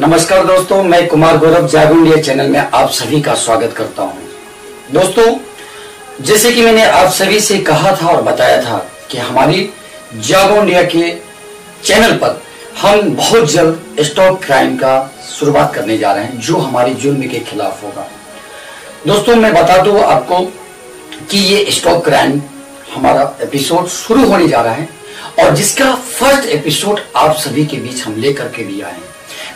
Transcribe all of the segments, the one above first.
नमस्कार दोस्तों, मैं कुमार गौरव जागो इंडिया चैनल में आप सभी का स्वागत करता हूं। दोस्तों, जैसे कि मैंने आप सभी से कहा था और बताया था कि हमारी जागो इंडिया के चैनल पर हम बहुत जल्द स्टॉप क्राइम का शुरुआत करने जा रहे हैं, जो हमारी जुल्म के खिलाफ होगा। दोस्तों, मैं बता दूं आपको कि ये स्टॉप क्राइम हमारा एपिसोड शुरू होने जा रहा है और जिसका फर्स्ट एपिसोड आप सभी के बीच हम लेकर के भी आए हैं,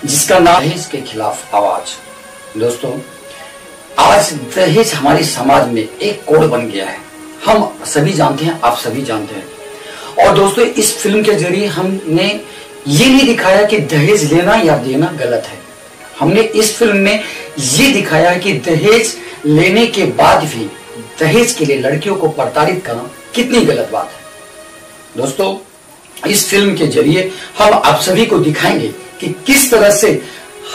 जिसका नाम है दहेज के खिलाफ आवाज। दोस्तों, आज दहेज हमारे समाज में एक कोड बन गया है। हम सभी जानते हैं, आप सभी जानते हैं। और दोस्तों, इस फिल्म के जरिए हमने ये नहीं दिखाया कि दहेज लेना या देना गलत है। हमने इस फिल्म में ये दिखाया है कि दहेज लेने के बाद भी दहेज के लिए लड़कियों को प्रताड़ित करना कितनी गलत बात है। दोस्तों, इस फिल्म के जरिए हम आप सभी को दिखाएंगे कि किस तरह से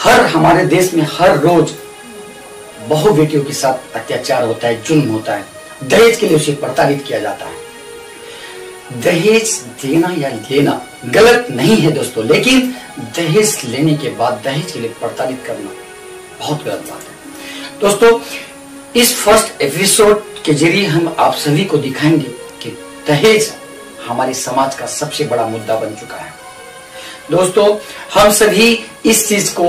हमारे देश में हर रोज बहु बेटियों के साथ अत्याचार होता है, जुल्म होता है, दहेज के लिए उसे प्रताड़ित किया जाता है। दहेज देना या लेना गलत नहीं है दोस्तों, लेकिन दहेज लेने के बाद दहेज के लिए प्रताड़ित करना बहुत गलत बात है। दोस्तों, इस फर्स्ट एपिसोड के जरिए हम आप सभी को दिखाएंगे कि दहेज हमारे समाज का सबसे बड़ा मुद्दा बन चुका है। दोस्तों, हम सभी इस चीज को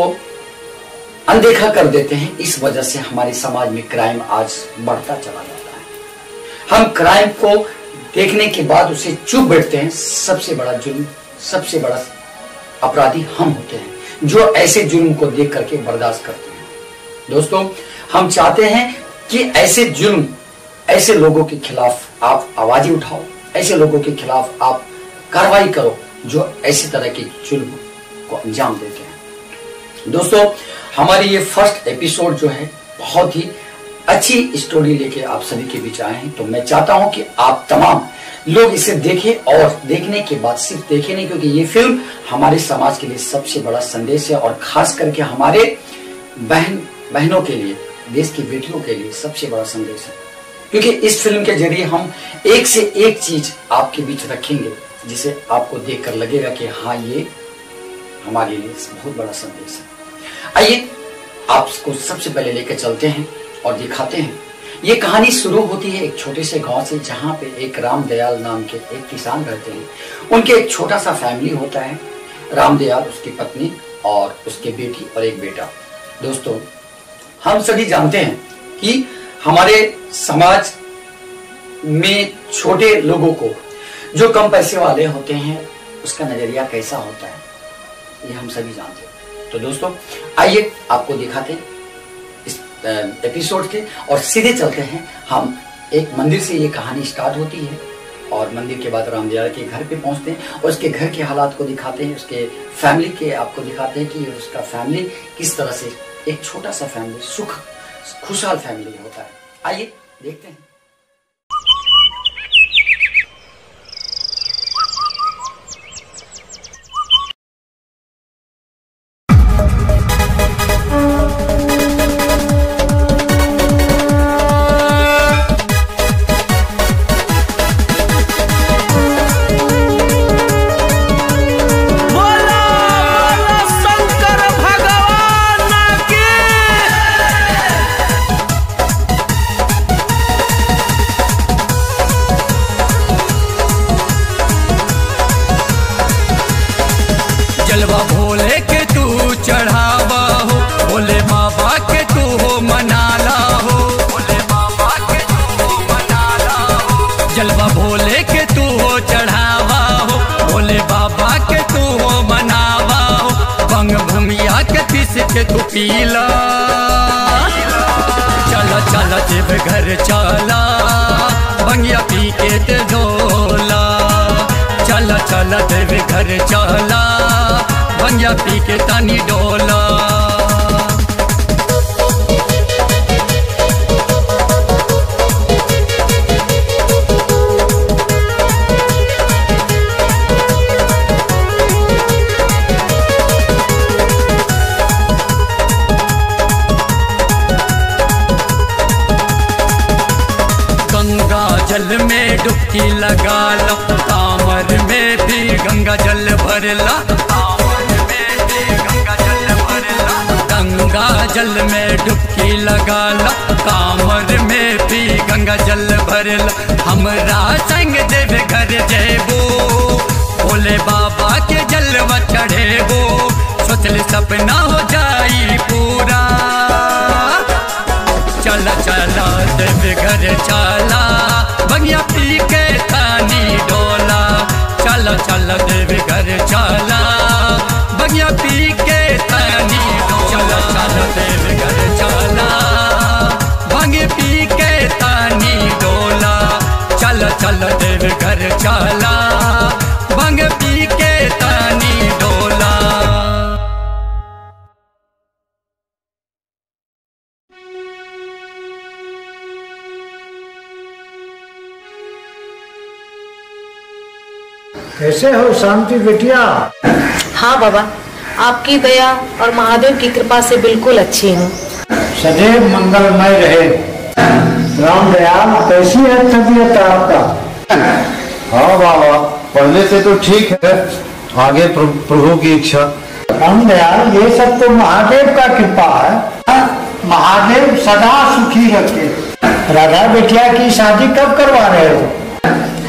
अनदेखा कर देते हैं, इस वजह से हमारे समाज में क्राइम आज बढ़ता चला जाता है। हम क्राइम को देखने के बाद उसे चुप बैठते हैं। सबसे बड़ा जुल्म, सबसे बड़ा अपराधी हम होते हैं, जो ऐसे जुल्म को देख करके बर्दाश्त करते हैं। दोस्तों, हम चाहते हैं कि ऐसे जुल्म, ऐसे लोगों के खिलाफ आप आवाज उठाओ, ऐसे लोगों के खिलाफ आप कार्रवाई करो जो ऐसी तरह के जुल्म को अंजाम देते हैं। दोस्तों, हमारी ये फर्स्ट एपिसोड जो है बहुत ही अच्छी स्टोरी लेके आप सभी के बीच आए हैं। तो मैं चाहता हूं कि आप तमाम लोग इसे देखें और देखने के बाद सिर्फ देखें नहीं, क्योंकि ये फिल्म हमारे समाज के लिए सबसे बड़ा संदेश है और खास करके हमारे बहनों के लिए, देश की बेटियों के लिए सबसे बड़ा संदेश है। क्योंकि इस फिल्म के जरिए हम एक से एक चीज आपके बीच रखेंगे जिसे आपको देखकर लगेगा कि हाँ, ये हमारे लिए बहुत बड़ा संदेश है। आइए आपको सबसे पहले लेकर चलते हैं और दिखाते हैं। ये कहानी शुरू होती है एक छोटे से गांव से, जहां पे एक रामदयाल नाम के एक किसान रहते हैं। उनके एक छोटा सा फैमिली होता है, रामदयाल, उसकी पत्नी और उसके बेटी और एक बेटा। दोस्तों, हम सभी जानते हैं कि हमारे समाज में छोटे लोगों को, जो कम पैसे वाले होते हैं, उसका नजरिया कैसा होता है, ये हम सभी जानते हैं। तो दोस्तों, आइए आपको दिखाते हैं इस एपिसोड के और सीधे चलते हैं हम। एक मंदिर से ये कहानी स्टार्ट होती है और मंदिर के बाद रामदयाल के घर पे पहुंचते हैं और उसके घर के हालात को दिखाते हैं, उसके फैमिली के आपको दिखाते हैं कि उसका फैमिली किस तरह से एक छोटा सा फैमिली, खुशहाल फैमिली होता है। आइए देखते हैं। जलवा भोले के तू चढ़ावा हो, भोले बाबा के तू हो मनाला हो, भोले बाबा के तू हो मनाला हो। जलवा भोले के तू हो चढ़ावा हो, भोले बाबा के तू हो मनावा हो। भंग भूमिया के पीस के तू पीला, चला चला जेब घर चला, भंगिया पी के ते डोला। चला चला देव घर चला, भंगिया पी के तानी डोला। गंगा जल में डुबकी लगा लो, कांवर में भी गंगा जल भर ला, कांवर में भी गंगा जल भर ला। गंगा जल में डुबकी लगा ला, कांवर में भी गंगा जल भरला, हमरा संग देव घर जेबो, भोले बाबा के जलवा चढ़ेबो, सोचल सपना हो जाई पूरा। चला चला देव घर चला, बगिया पी के तानी डोला, चला चला देव घर चला, बगिया पी के तानी डोला, चला देव घर चला, बगिया पी के तानी डोला, चला चला देव घर चला, बगिया पी के तानी डोला। कैसे हो शांति बिटिया? हाँ बाबा, आपकी दया और महादेव की कृपा से बिल्कुल अच्छी हूँ। सदैव मंगलमय रहे। राम दयाल, कैसी है तबीयत आपका? हाँ बाबा, पहले से तो ठीक है, आगे प्रभु की इच्छा। राम दयाल, ये सब तो महादेव का कृपा है। महादेव सदा सुखी रखे। राधा बिटिया की शादी कब करवा रहे हो?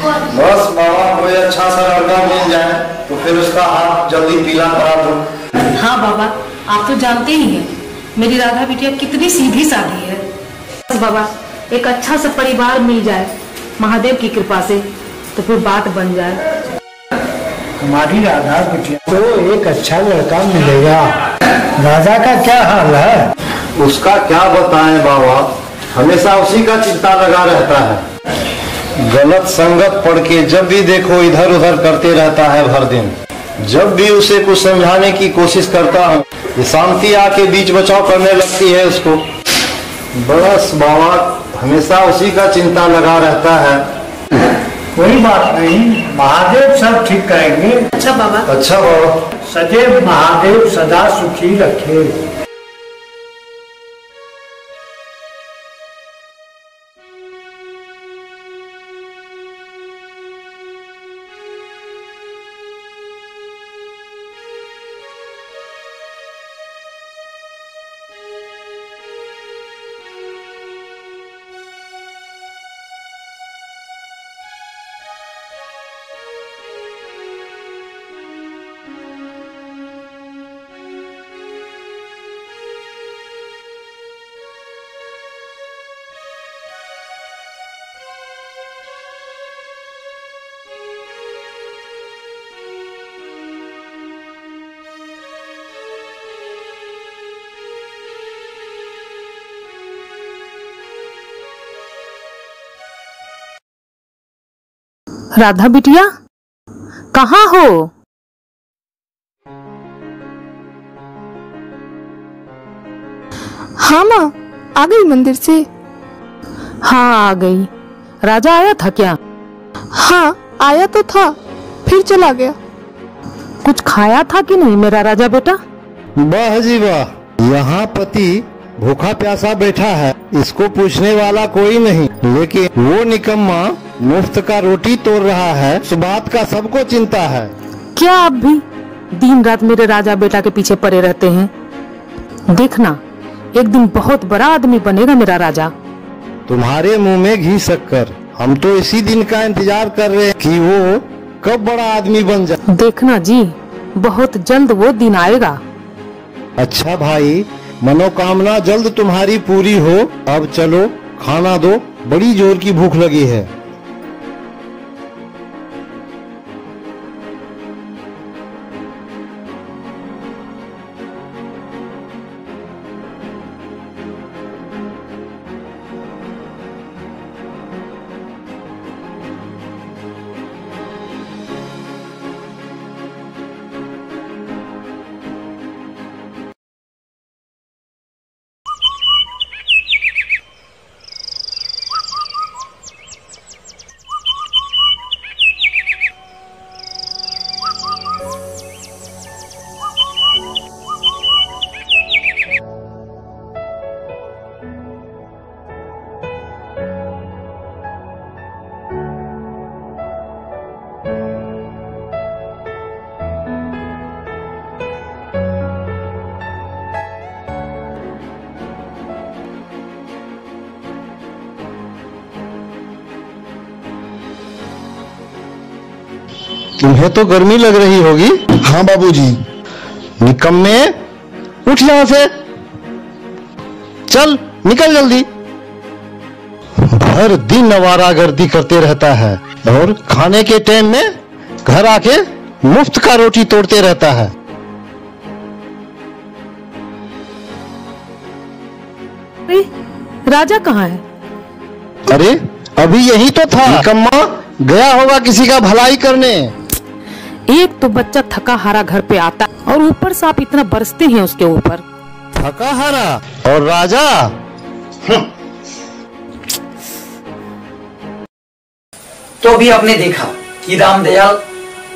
बस बाबा, कोई अच्छा सा लड़का मिल जाए तो फिर उसका हाथ जल्दी पीला करा दो। हाँ बाबा, आप तो जानते ही हैं मेरी राधा बिटिया कितनी सीधी साधी है। तो बाबा, एक अच्छा सा परिवार मिल जाए महादेव की कृपा से तो फिर बात बन जाए। हमारी राधा बिटिया तो एक अच्छा लड़का मिलेगा। राजा का क्या हाल है? उसका क्या बताएं बाबा, हमेशा उसी का चिंता लगा रहता है। गलत संगत पढ़ के जब भी देखो इधर उधर करते रहता है भर दिन। जब भी उसे कुछ समझाने की कोशिश करता हूँ, ये शांति आके बीच बचाव करने लगती है उसको। बस बाबा, हमेशा उसी का चिंता लगा रहता है। कोई बात नहीं, महादेव सब ठीक करेंगे। अच्छा बाबा। अच्छा बाबा। सदैव महादेव सदा सुखी रखे। राधा बिटिया, कहाँ हो? हाँ माँ, आ गई मंदिर से। हाँ आ गई। राजा आया था क्या? हाँ आया तो था, फिर चला गया। कुछ खाया था कि नहीं मेरा राजा बेटा? वाह जी वाह, यहाँ पति भूखा प्यासा बैठा है, इसको पूछने वाला कोई नहीं, लेकिन वो निकम्मा मुफ्त का रोटी तोड़ रहा है, इस बात का सबको चिंता है। क्या आप भी दिन रात मेरे राजा बेटा के पीछे पड़े रहते हैं? देखना, एक दिन बहुत बड़ा आदमी बनेगा मेरा राजा। तुम्हारे मुंह में घी शक्कर, हम तो इसी दिन का इंतजार कर रहे हैं कि वो कब बड़ा आदमी बन जाए। देखना जी, बहुत जल्द वो दिन आएगा। अच्छा भाई, मनोकामना जल्द तुम्हारी पूरी हो। अब चलो खाना दो, बड़ी जोर की भूख लगी है। तुम्हें तो गर्मी लग रही होगी। हाँ बाबूजी। निकम्मे, उठ यहां से, चल निकल जल्दी। हर दिन आवारागर्दी करते रहता है और खाने के टाइम में घर आके मुफ्त का रोटी तोड़ते रहता है। अरे राजा कहाँ है? अरे अभी यही तो था। निकम्मा गया होगा किसी का भलाई करने। एक तो बच्चा थका हारा घर पे आता और ऊपर से आप इतना बरसते हैं उसके ऊपर। थका हारा और राजा। तो अभी आपने देखा कि रामदयाल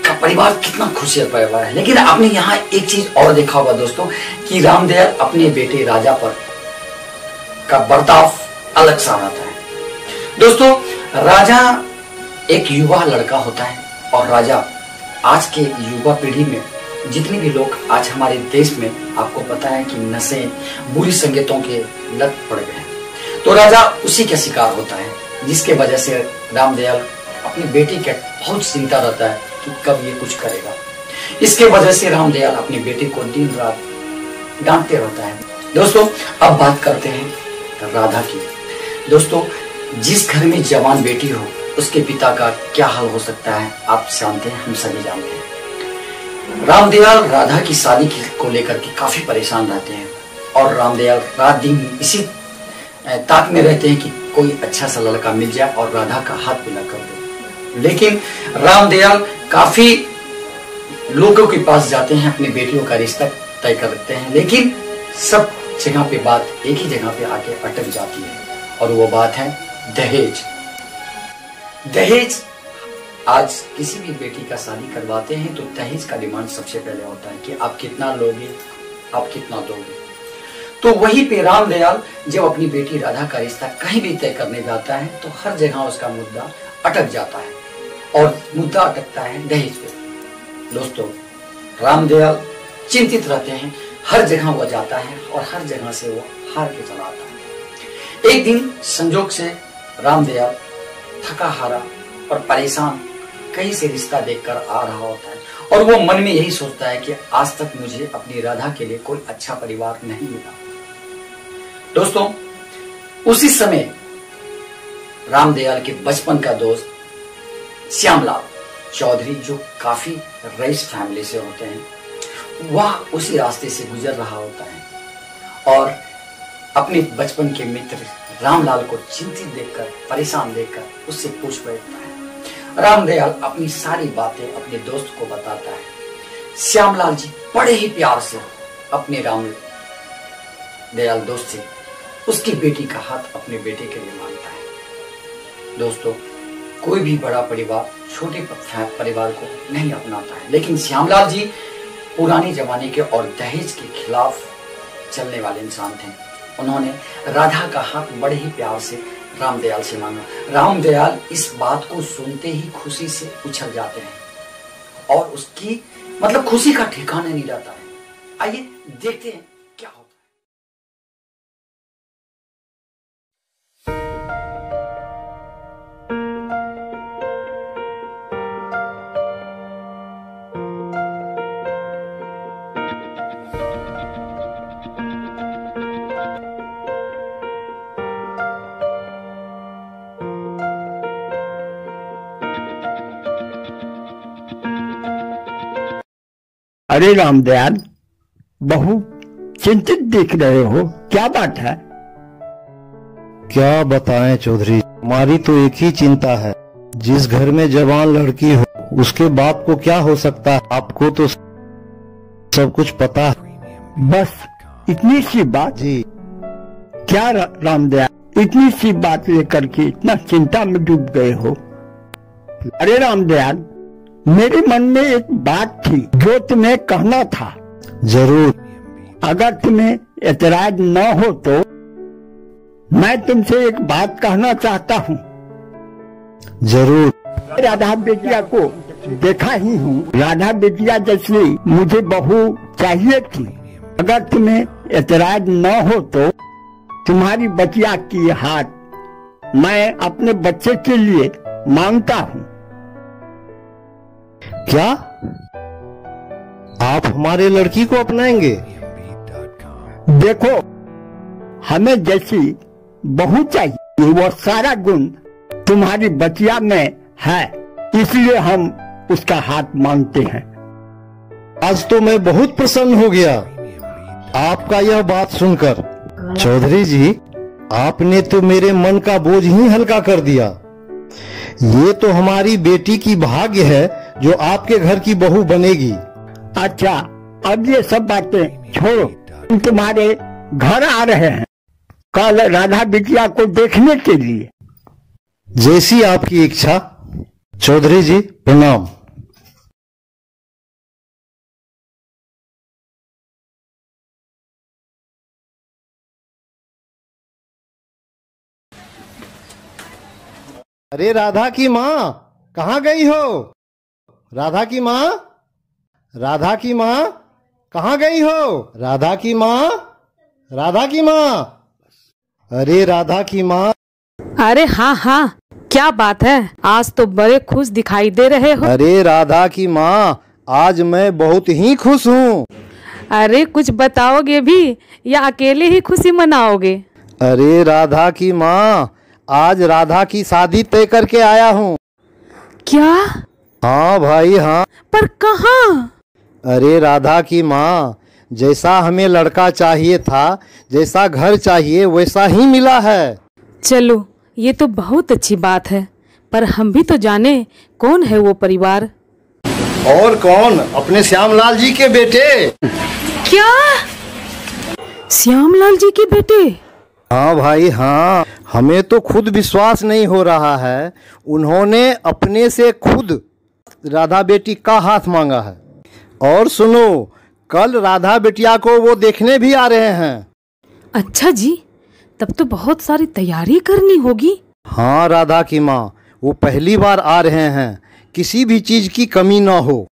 का परिवार कितना खुशहाल परिवार है, लेकिन आपने यहाँ एक चीज और देखा होगा दोस्तों कि रामदयाल अपने बेटे राजा पर का बर्ताव अलग सा आता है। दोस्तों राजा एक युवा लड़का होता है और राजा आज के युवा पीढ़ी में जितने भी लोग आज हमारे देश में आपको पता है कि नशे बुरी संगीतों के लत पड़ गए हैं, तो राजा उसी का शिकार होता है, जिसके वजह से रामदयाल अपनी बेटी के बहुत चिंता रहता है कि कब ये कुछ करेगा। इसके वजह से रामदयाल अपनी बेटी को दिन रात डांटते रहता है। दोस्तों अब बात करते हैं राधा की। दोस्तों जिस घर में जवान बेटी हो उसके पिता का क्या हाल हो सकता है आप जानते हैं, हम सभी जानते हैं। रामदयाल राधा की शादी को लेकर के काफी परेशान रहते हैं और रामदयाल रात दिन इसी ताक में रहते हैं कि कोई अच्छा सा लड़का मिल जाए और राधा का हाथ पीला कर दे। लेकिन रामदयाल काफी लोगों के पास जाते हैं, अपनी बेटियों का रिश्ता तय करते हैं, लेकिन सब जगह पे बात एक ही जगह पे आके अटक जाती है और वो बात है दहेज। दहेज आज किसी भी बेटी का शादी करवाते हैं तो दहेज का डिमांड सबसे पहले होता है कि आप कितना लोगे, आप कितना दोगे। तो वहीं पे रामदयाल जब अपनी बेटी राधा का रिश्ता कहीं भी तय करने जाता है तो हर जगह उसका मुद्दा अटक जाता है और मुद्दा अटकता है दहेज पे। दोस्तों रामदयाल चिंतित रहते हैं, हर जगह वो जाता है और हर जगह से वो हार के चला आता है। एक दिन संजोग से रामदयाल थका हारा और परेशान कहीं से रिश्ता देखकर आ रहा होता है और वो मन में यही सोचता है कि आज तक मुझे अपनी राधा के लिए कोई अच्छा परिवार नहीं मिला। दोस्तों उसी समय रामदयाल के बचपन का दोस्त श्यामलाल चौधरी जो काफी रईस फैमिली से होते हैं, वह उसी रास्ते से गुजर रहा होता है और अपने बचपन के मित्र रामलाल को चिंतित देखकर, परेशान देखकर उससे पूछ बैठता है। रामदयाल अपनी सारी बातें अपने दोस्त को बताता है। श्यामलाल जी बड़े ही प्यार से अपने रामदयाल दोस्त से उसकी बेटी का हाथ अपने बेटे के लिए मांगता है। दोस्तों कोई भी बड़ा परिवार छोटे परिवार को नहीं अपनाता है, लेकिन श्यामलाल जी पुराने जमाने के और दहेज के खिलाफ चलने वाले इंसान थे। उन्होंने राधा का हाथ बड़े ही प्यार से रामदयाल से मांगा। रामदयाल इस बात को सुनते ही खुशी से उछल जाते हैं और उसकी मतलब खुशी का ठिकाना नहीं रहता है। आइए देखते हैं क्या होता है। अरे रामदयाल, बहुत चिंतित दिख रहे हो, क्या बात है? क्या बताएं चौधरी, हमारी तो एक ही चिंता है, जिस घर में जवान लड़की हो उसके बाप को क्या हो सकता है, आपको तो सब कुछ पता है। बस इतनी सी बात जी। क्या रामदयाल, इतनी सी बात लेकर के इतना चिंता में डूब गए हो? अरे रामदयाल, मेरे मन में एक बात थी जो तुम्हें कहना था। जरूर। अगर तुम्हें एतराज न हो तो मैं तुमसे एक बात कहना चाहता हूँ। जरूर। राधा बेटिया को देखा ही हूँ, राधा बेटिया जैसी मुझे बहू चाहिए थी। अगर तुम्हें एतराज न हो तो तुम्हारी बचिया की हाथ मैं अपने बच्चे के लिए मांगता हूँ। क्या आप हमारे लड़की को अपनाएंगे? देखो, हमें जैसी बहू चाहिए वो सारा गुण तुम्हारी बचिया में है, इसलिए हम उसका हाथ मांगते हैं। आज तो मैं बहुत प्रसन्न हो गया आपका यह बात सुनकर। चौधरी जी, आपने तो मेरे मन का बोझ ही हल्का कर दिया। ये तो हमारी बेटी की भाग्य है जो आपके घर की बहू बनेगी। अच्छा, अब ये सब बातें छोड़ो, हम तुम्हारे घर आ रहे हैं कल राधा बिटिया को देखने के लिए। जैसी आपकी इच्छा। चौधरी जी प्रणाम। अरे राधा की माँ, कहाँ गई हो? राधा की माँ, राधा की माँ, कहाँ गई हो? राधा की माँ, राधा की माँ, अरे राधा की माँ। अरे हाँ हाँ, क्या बात है, आज तो बड़े खुश दिखाई दे रहे हो। अरे राधा की माँ, आज मैं बहुत ही खुश हूँ। अरे कुछ बताओगे भी या अकेले ही खुशी मनाओगे? अरे राधा की माँ, आज राधा की शादी तय करके आया हूँ। क्या? हाँ भाई हाँ। पर कहाँ? अरे राधा की माँ, जैसा हमें लड़का चाहिए था, जैसा घर चाहिए वैसा ही मिला है। चलो, ये तो बहुत अच्छी बात है, पर हम भी तो जाने कौन है वो परिवार। और कौन? अपने श्यामलाल जी के बेटे। क्या? श्यामलाल जी के बेटे? हाँ भाई हाँ, हमें तो खुद विश्वास नहीं हो रहा है। उन्होंने अपने से खुद राधा बेटी का हाथ मांगा है। और सुनो, कल राधा बिटिया को वो देखने भी आ रहे हैं। अच्छा जी, तब तो बहुत सारी तैयारी करनी होगी। हाँ राधा की माँ, वो पहली बार आ रहे हैं, किसी भी चीज की कमी ना हो।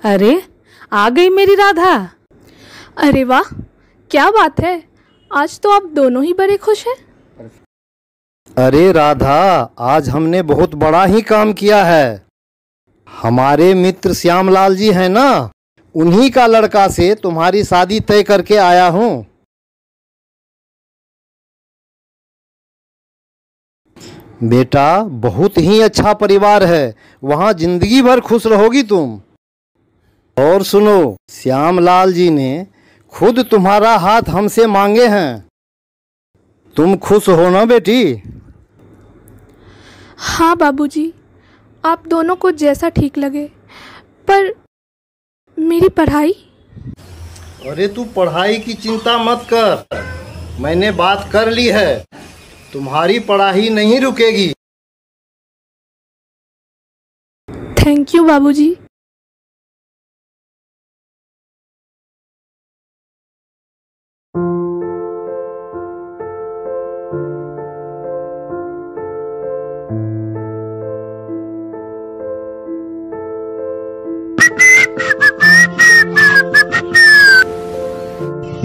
अरे आ गई मेरी राधा। अरे वाह, क्या बात है, आज तो आप दोनों ही बड़े खुश हैं। अरे राधा, आज हमने बहुत बड़ा ही काम किया है। हमारे मित्र श्यामलाल जी हैं ना, उन्हीं का लड़का से तुम्हारी शादी तय करके आया हूँ। बेटा, बहुत ही अच्छा परिवार है, वहाँ जिंदगी भर खुश रहोगी तुम। और सुनो, श्यामलाल जी ने खुद तुम्हारा हाथ हमसे मांगे हैं। तुम खुश हो ना बेटी? हाँ बाबूजी, आप दोनों को जैसा ठीक लगे, पर मेरी पढ़ाई? अरे तू पढ़ाई की चिंता मत कर, मैंने बात कर ली है, तुम्हारी पढ़ाई नहीं रुकेगी। थैंक यू बाबूजी।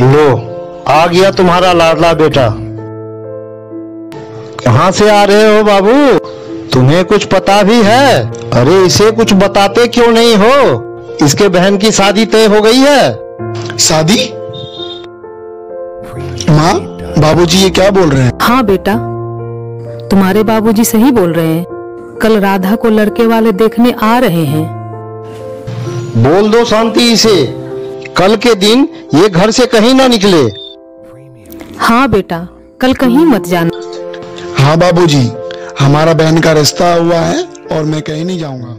लो, आ गया तुम्हारा लाडला बेटा। कहाँ से आ रहे हो बाबू? तुम्हें कुछ पता भी है? अरे इसे कुछ बताते क्यों नहीं हो? इसके बहन की शादी तय हो गई है। शादी? माँ, बाबूजी ये क्या बोल रहे हैं? हाँ बेटा, तुम्हारे बाबूजी सही बोल रहे हैं, कल राधा को लड़के वाले देखने आ रहे हैं। बोल दो शांति इसे, कल के दिन ये घर से कहीं ना निकले। हाँ बेटा, कल कहीं मत जाना। हाँ बाबूजी, हमारा बहन का रिश्ता हुआ है और मैं कहीं नहीं जाऊंगा।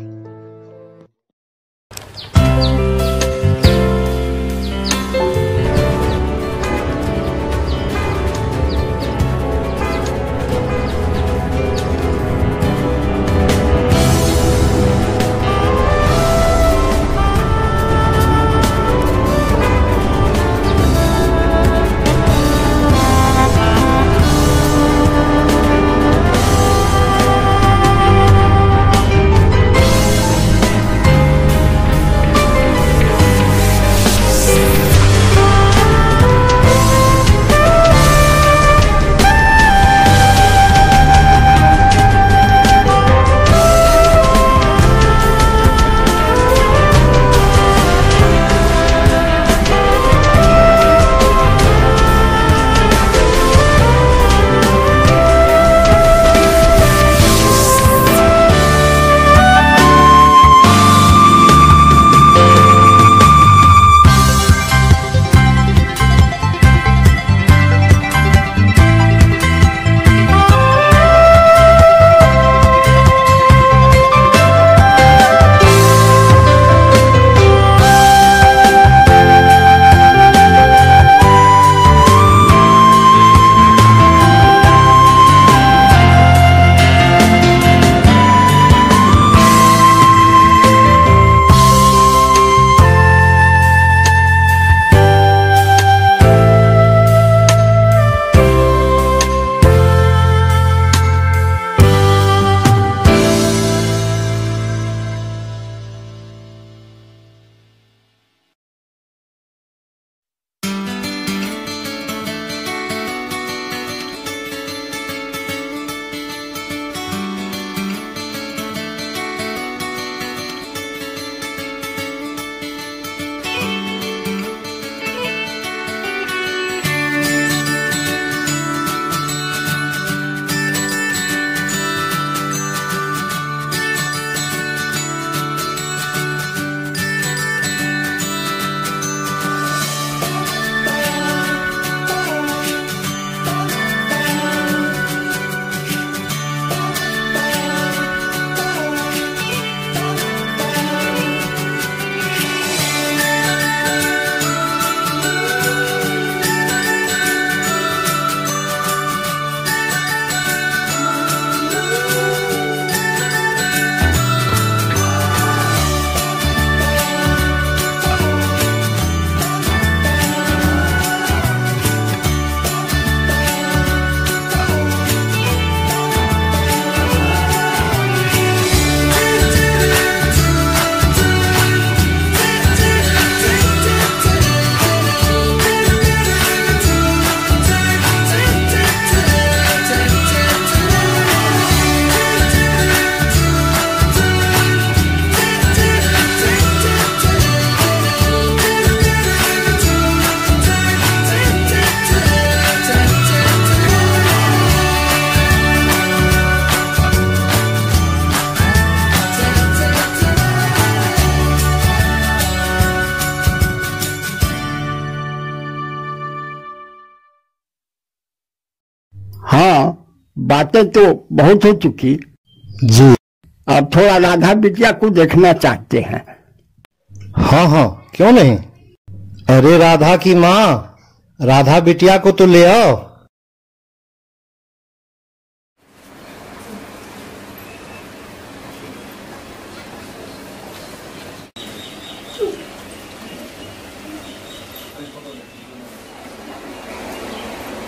बातें तो बहुत हो चुकी जी। अब थोड़ा राधा बिटिया को देखना चाहते हैं। हाँ हाँ, क्यों नहीं। अरे राधा की माँ, राधा बिटिया को तो ले आओ।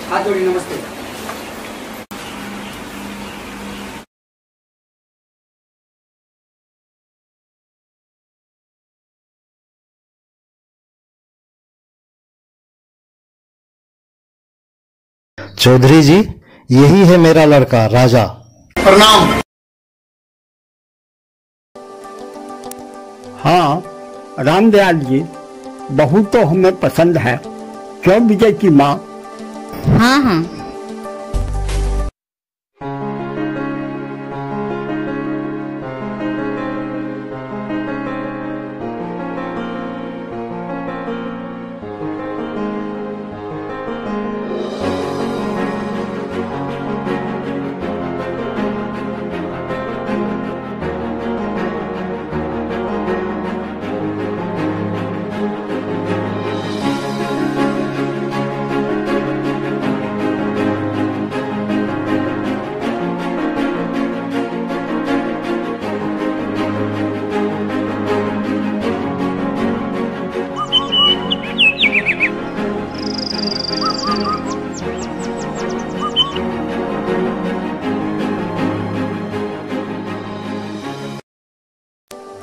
हाथ जोड़ी नमस्ते। चौधरी जी, यही है मेरा लड़का राजा। प्रणाम। हाँ रामदयाल जी, बहू तो हमें पसंद है। क्यों विजय की माँ? हाँ हाँ।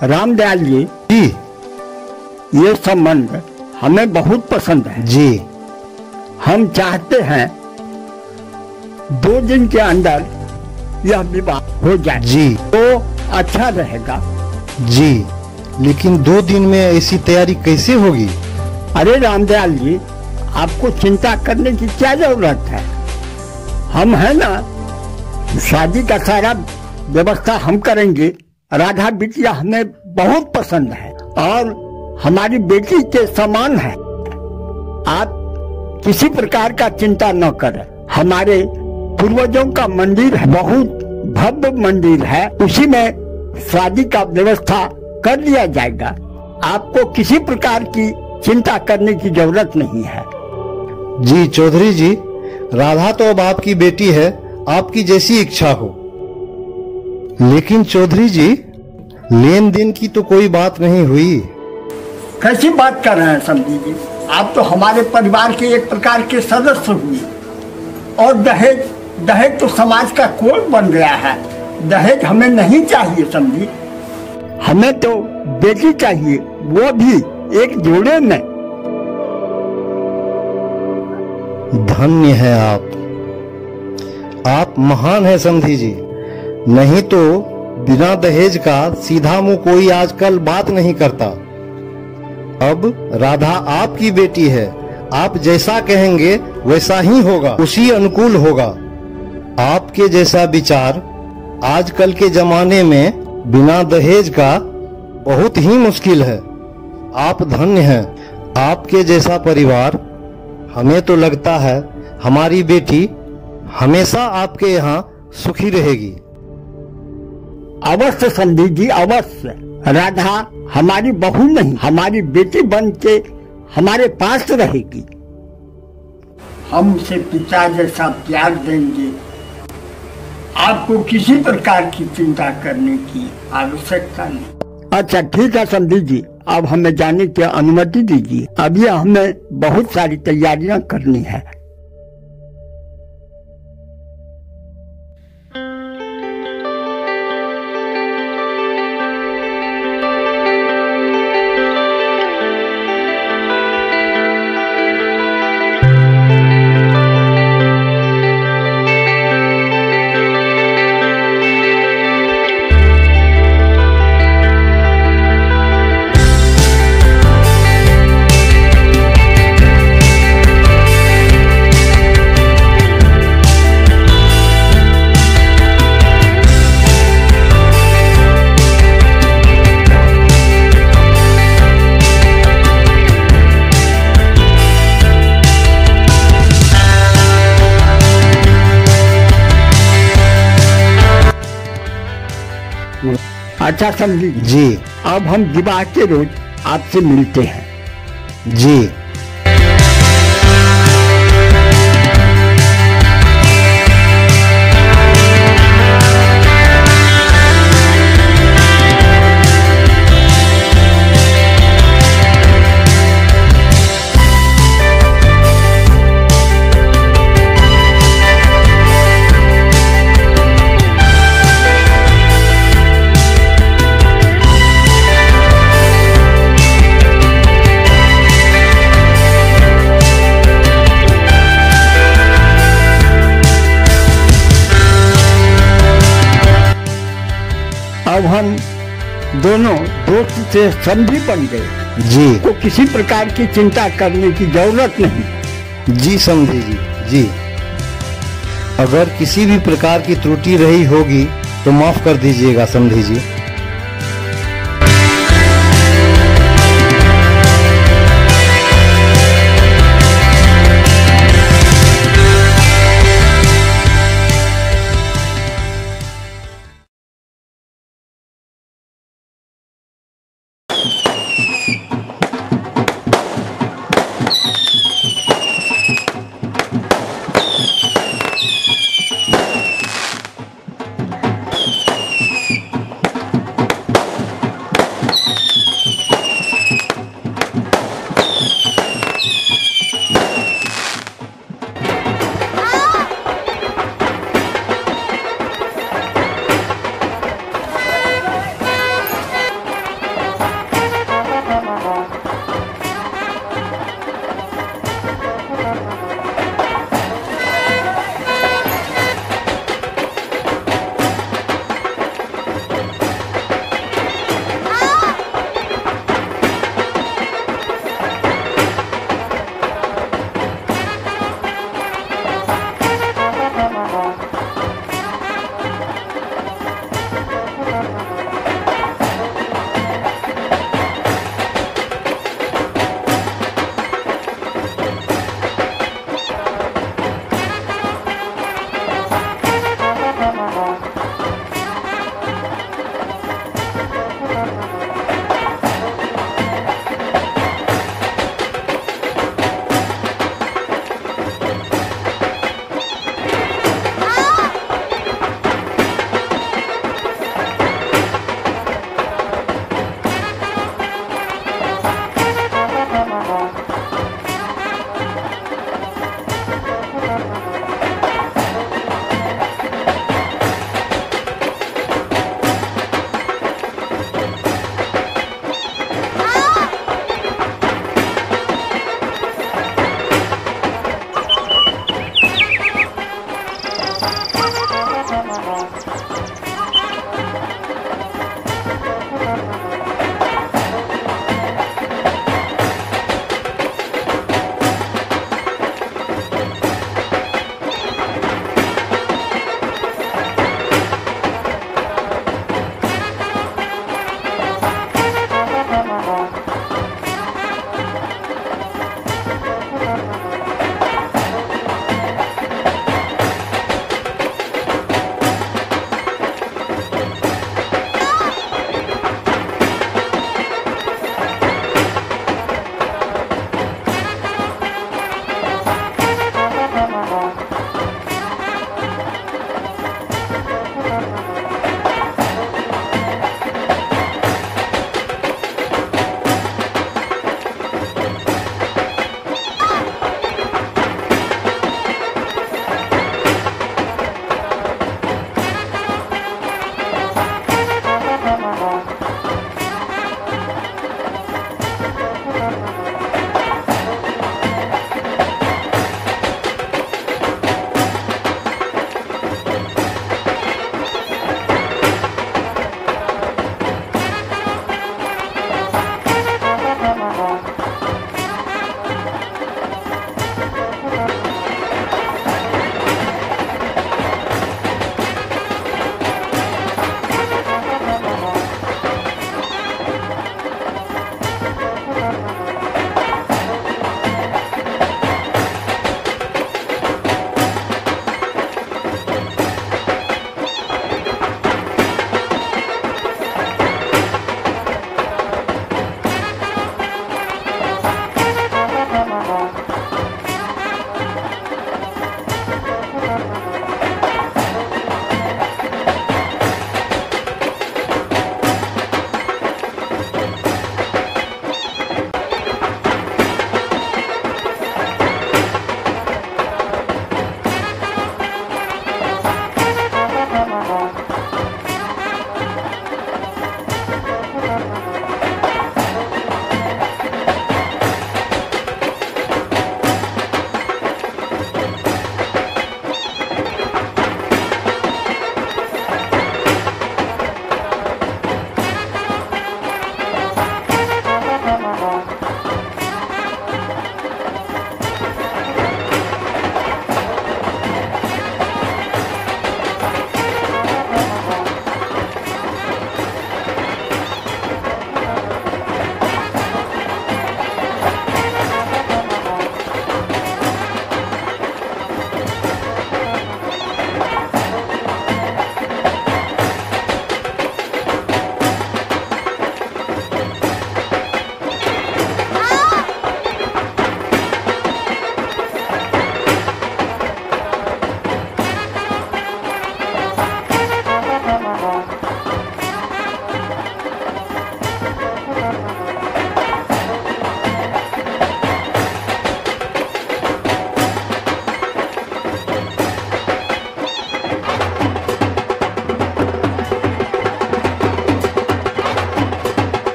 रामदयाल जी, जी ये संबंध हमें बहुत पसंद है। जी। हम चाहते हैं 2 दिन के अंदर यह विवाह हो जाए जी। तो अच्छा रहेगा। जी, लेकिन 2 दिन में ऐसी तैयारी कैसे होगी? अरे रामदयाल जी, आपको चिंता करने की क्या जरूरत है? हम है ना, शादी का सारा व्यवस्था हम करेंगे। राधा बिटिया हमें बहुत पसंद है और हमारी बेटी के समान है। आप किसी प्रकार का चिंता न करें। हमारे पूर्वजों का मंदिर है, बहुत भव्य मंदिर है, उसी में शादी का व्यवस्था कर लिया जाएगा। आपको किसी प्रकार की चिंता करने की जरूरत नहीं है। जी चौधरी जी, राधा तो अब आपकी बेटी है, आपकी जैसी इच्छा हो। लेकिन चौधरी जी, लेन देन की तो कोई बात नहीं हुई। कैसी बात कर रहे हैं समझी जी? आप तो हमारे परिवार के एक प्रकार के सदस्य हुए और दहेज तो समाज का कोड बन गया है। दहेज हमें नहीं चाहिए समझी। हमें तो बेटी चाहिए, वो भी एक जोड़े में। धन्य है आप महान है समधी जी। नहीं तो बिना दहेज का सीधा मुंह कोई आजकल बात नहीं करता। अब राधा आपकी बेटी है, आप जैसा कहेंगे वैसा ही होगा, उसी अनुकूल होगा। आपके जैसा विचार आजकल के जमाने में बिना दहेज का बहुत ही मुश्किल है। आप धन्य हैं, आपके जैसा परिवार। हमें तो लगता है हमारी बेटी हमेशा आपके यहाँ सुखी रहेगी। अवश्य समधी जी, अवश्य। राधा हमारी बहू नहीं, हमारी बेटी बन के हमारे पास रहेगी। हम उसे पिता जैसा प्यार देंगे। आपको किसी प्रकार की चिंता करने की आवश्यकता नहीं। अच्छा ठीक है समधी जी, अब हमें जाने की अनुमति दीजिए। अभी हमें बहुत सारी तैयारियां करनी है। अच्छा समझी जी अब हम विवाह के रोज आपसे मिलते हैं। जी। अब हम दोनों दोस्त से समझी बन गए जी। को किसी प्रकार की चिंता करने की जरूरत नहीं। जी समझी जी। जी। अगर किसी भी प्रकार की त्रुटि रही होगी तो माफ कर दीजिएगा समझी जी।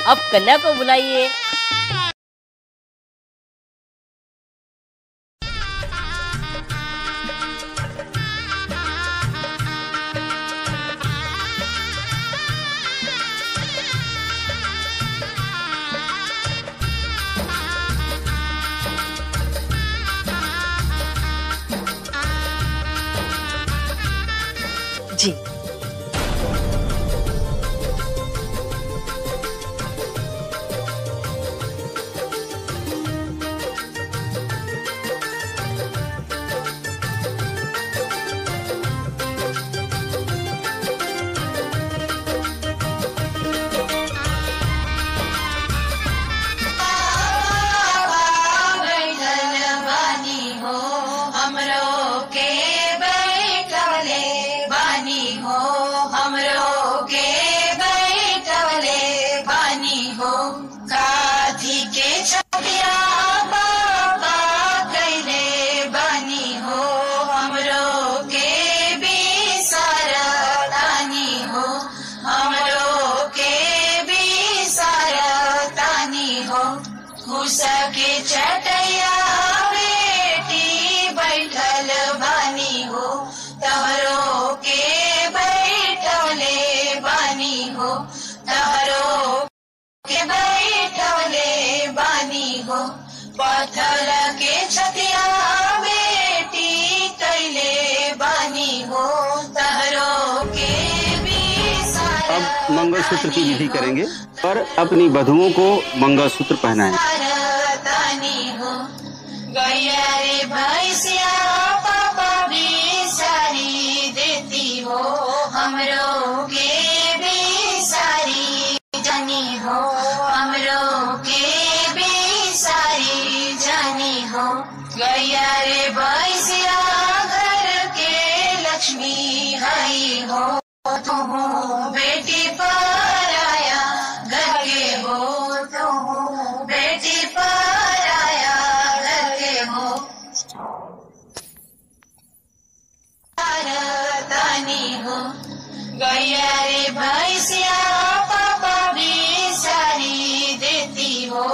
अब कन्या को बुलाइए। जी पत्थर के छतिया बेटी कैले बानी हो तहरो के भी सारा। अब मंगलसूत्र की विधि करेंगे और अपनी वधुओं को मंगलसूत्र पहनाएं। गैया रे भैंसिया पापा भी सारी देती हो हमरो के भी सारी जानी हो हमरो के भी सारी जानी हो। गैया रे भैंसिया घर के लक्ष्मी हई हो तुम बेटी पर आया घर के हो तुम बेटी पर आया घर के हो। तानी हो गैया रे भैंसिया पापा भी सारी देती हो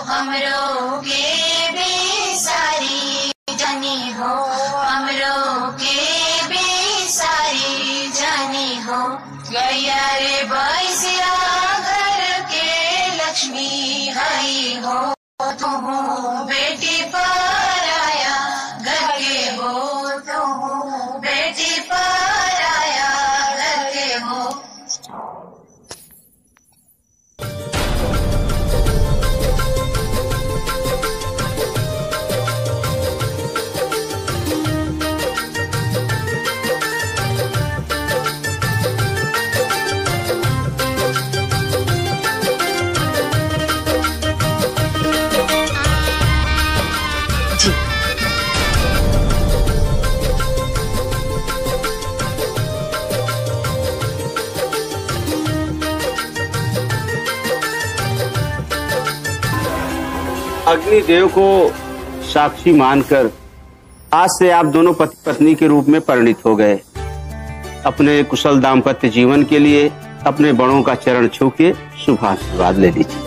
हमरो के भी सारी जानी हो हमरो के भी सारी जानी हो। गैया रे भैंसिया घर के लक्ष्मी हई हो तुम बेटी पर आया घर के हो तुम बेटी पर आया घर के हो। अग्निदेव को साक्षी मानकर आज से आप दोनों पति पत्नी के रूप में परिणित हो गए। अपने कुशल दाम्पत्य जीवन के लिए अपने बड़ों का चरण छू के शुभ आशीर्वाद ले लीजिए।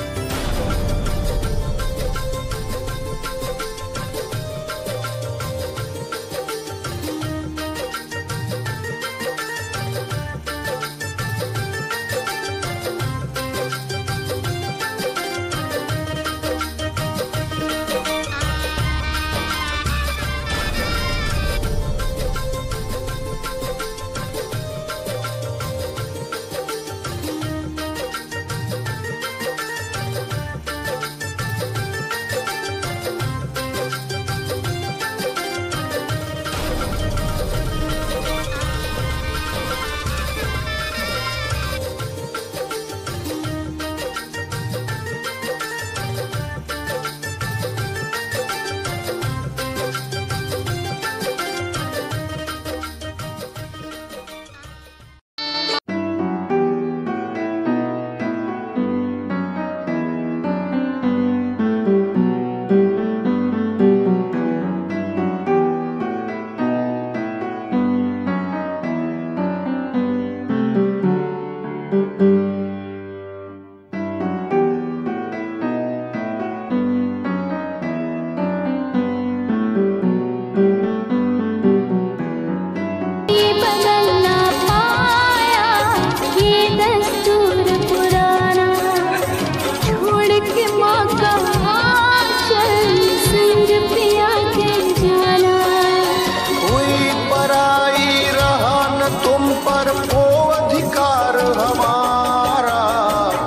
को अधिकार हमारा,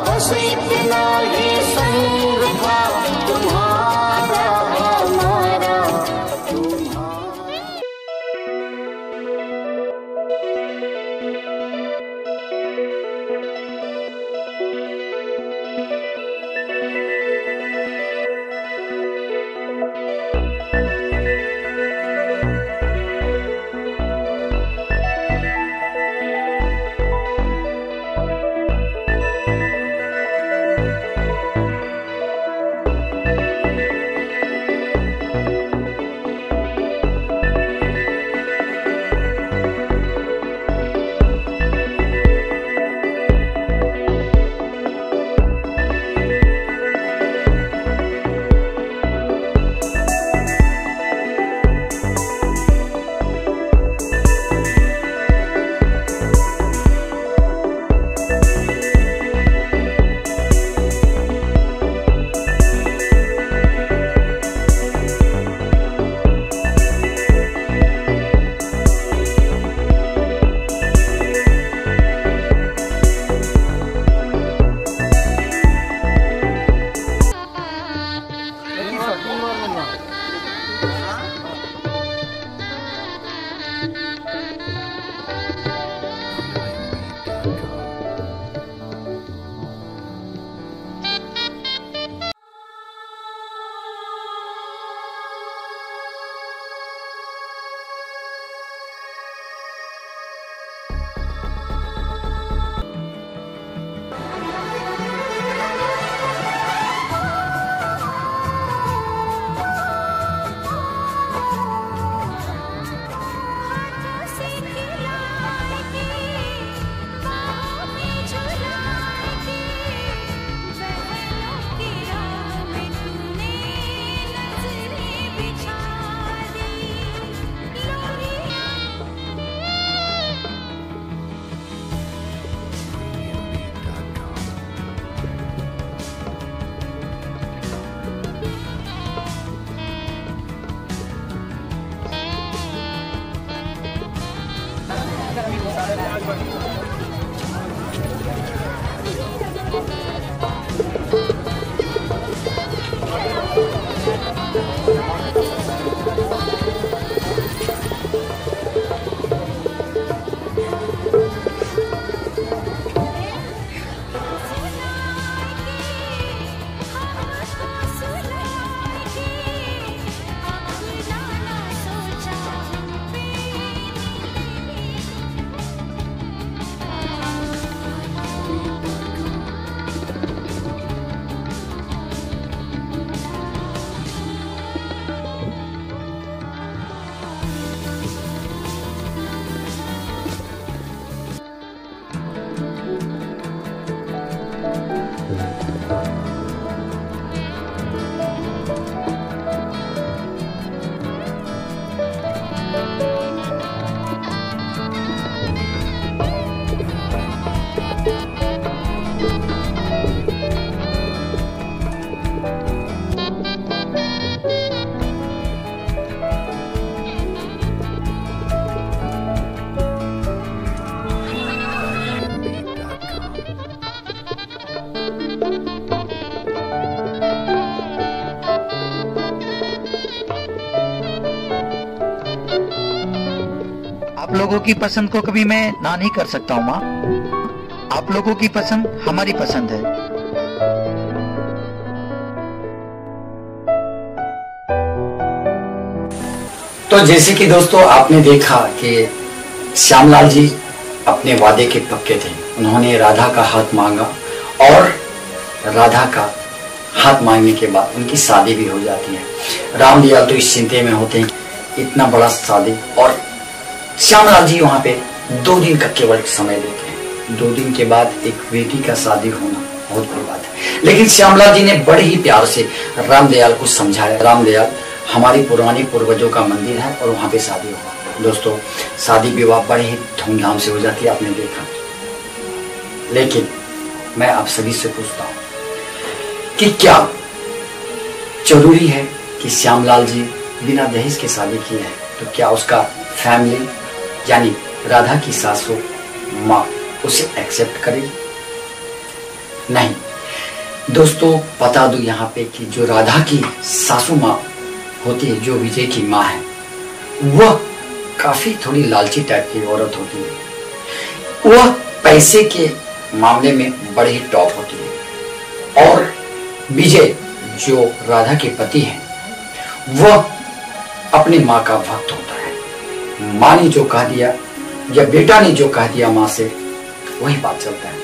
बस इतना ही संग था तुम्हारा हमारा। आप लोगों की पसंद को कभी मैं ना नहीं कर सकता हूँ माँ। आप लोगों की पसंद हमारी पसंद है। तो जैसे कि दोस्तों आपने देखा कि श्यामलाल जी अपने वादे के पक्के थे। उन्होंने राधा का हाथ मांगा और राधा का हाथ मांगने के बाद उनकी शादी भी हो जाती है। रामदयाल तो इस चिंते में होते हैं इतना बड़ा शादी, और श्यामलाल जी वहां पे 2 दिन का केवल समय देते हैं। 2 दिन के बाद एक बेटी का शादी होना बहुत बड़ी बात है। लेकिन श्यामलाल जी ने बड़े ही प्यार से रामदयाल को समझाया, रामदयाल हमारी पुरानी पूर्वजों का मंदिर है और वहां पे शादी होगा। दोस्तों शादी विवाह बड़े ही धूमधाम से हो जाती है, आपने देखा। लेकिन मैं आप सभी से पूछता हूं कि क्या जरूरी है कि श्यामलाल जी बिना दहेज के शादी की है? तो क्या उसका फैमिली यानी राधा की सासू माँ उसे एक्सेप्ट करेगी? नहीं दोस्तों, बता दूं यहाँ पे कि जो राधा की सासू माँ होती है, जो विजय की माँ है, वह काफी थोड़ी लालची टाइप की औरत होती है। वह पैसे के मामले में बड़े ही टॉप होती है। और विजय जो राधा के पति हैं, वह अपनी माँ का भक्त होता है। माँ ने जो कह दिया या बेटा ने जो कह दिया माँ से, वही बात चलता है।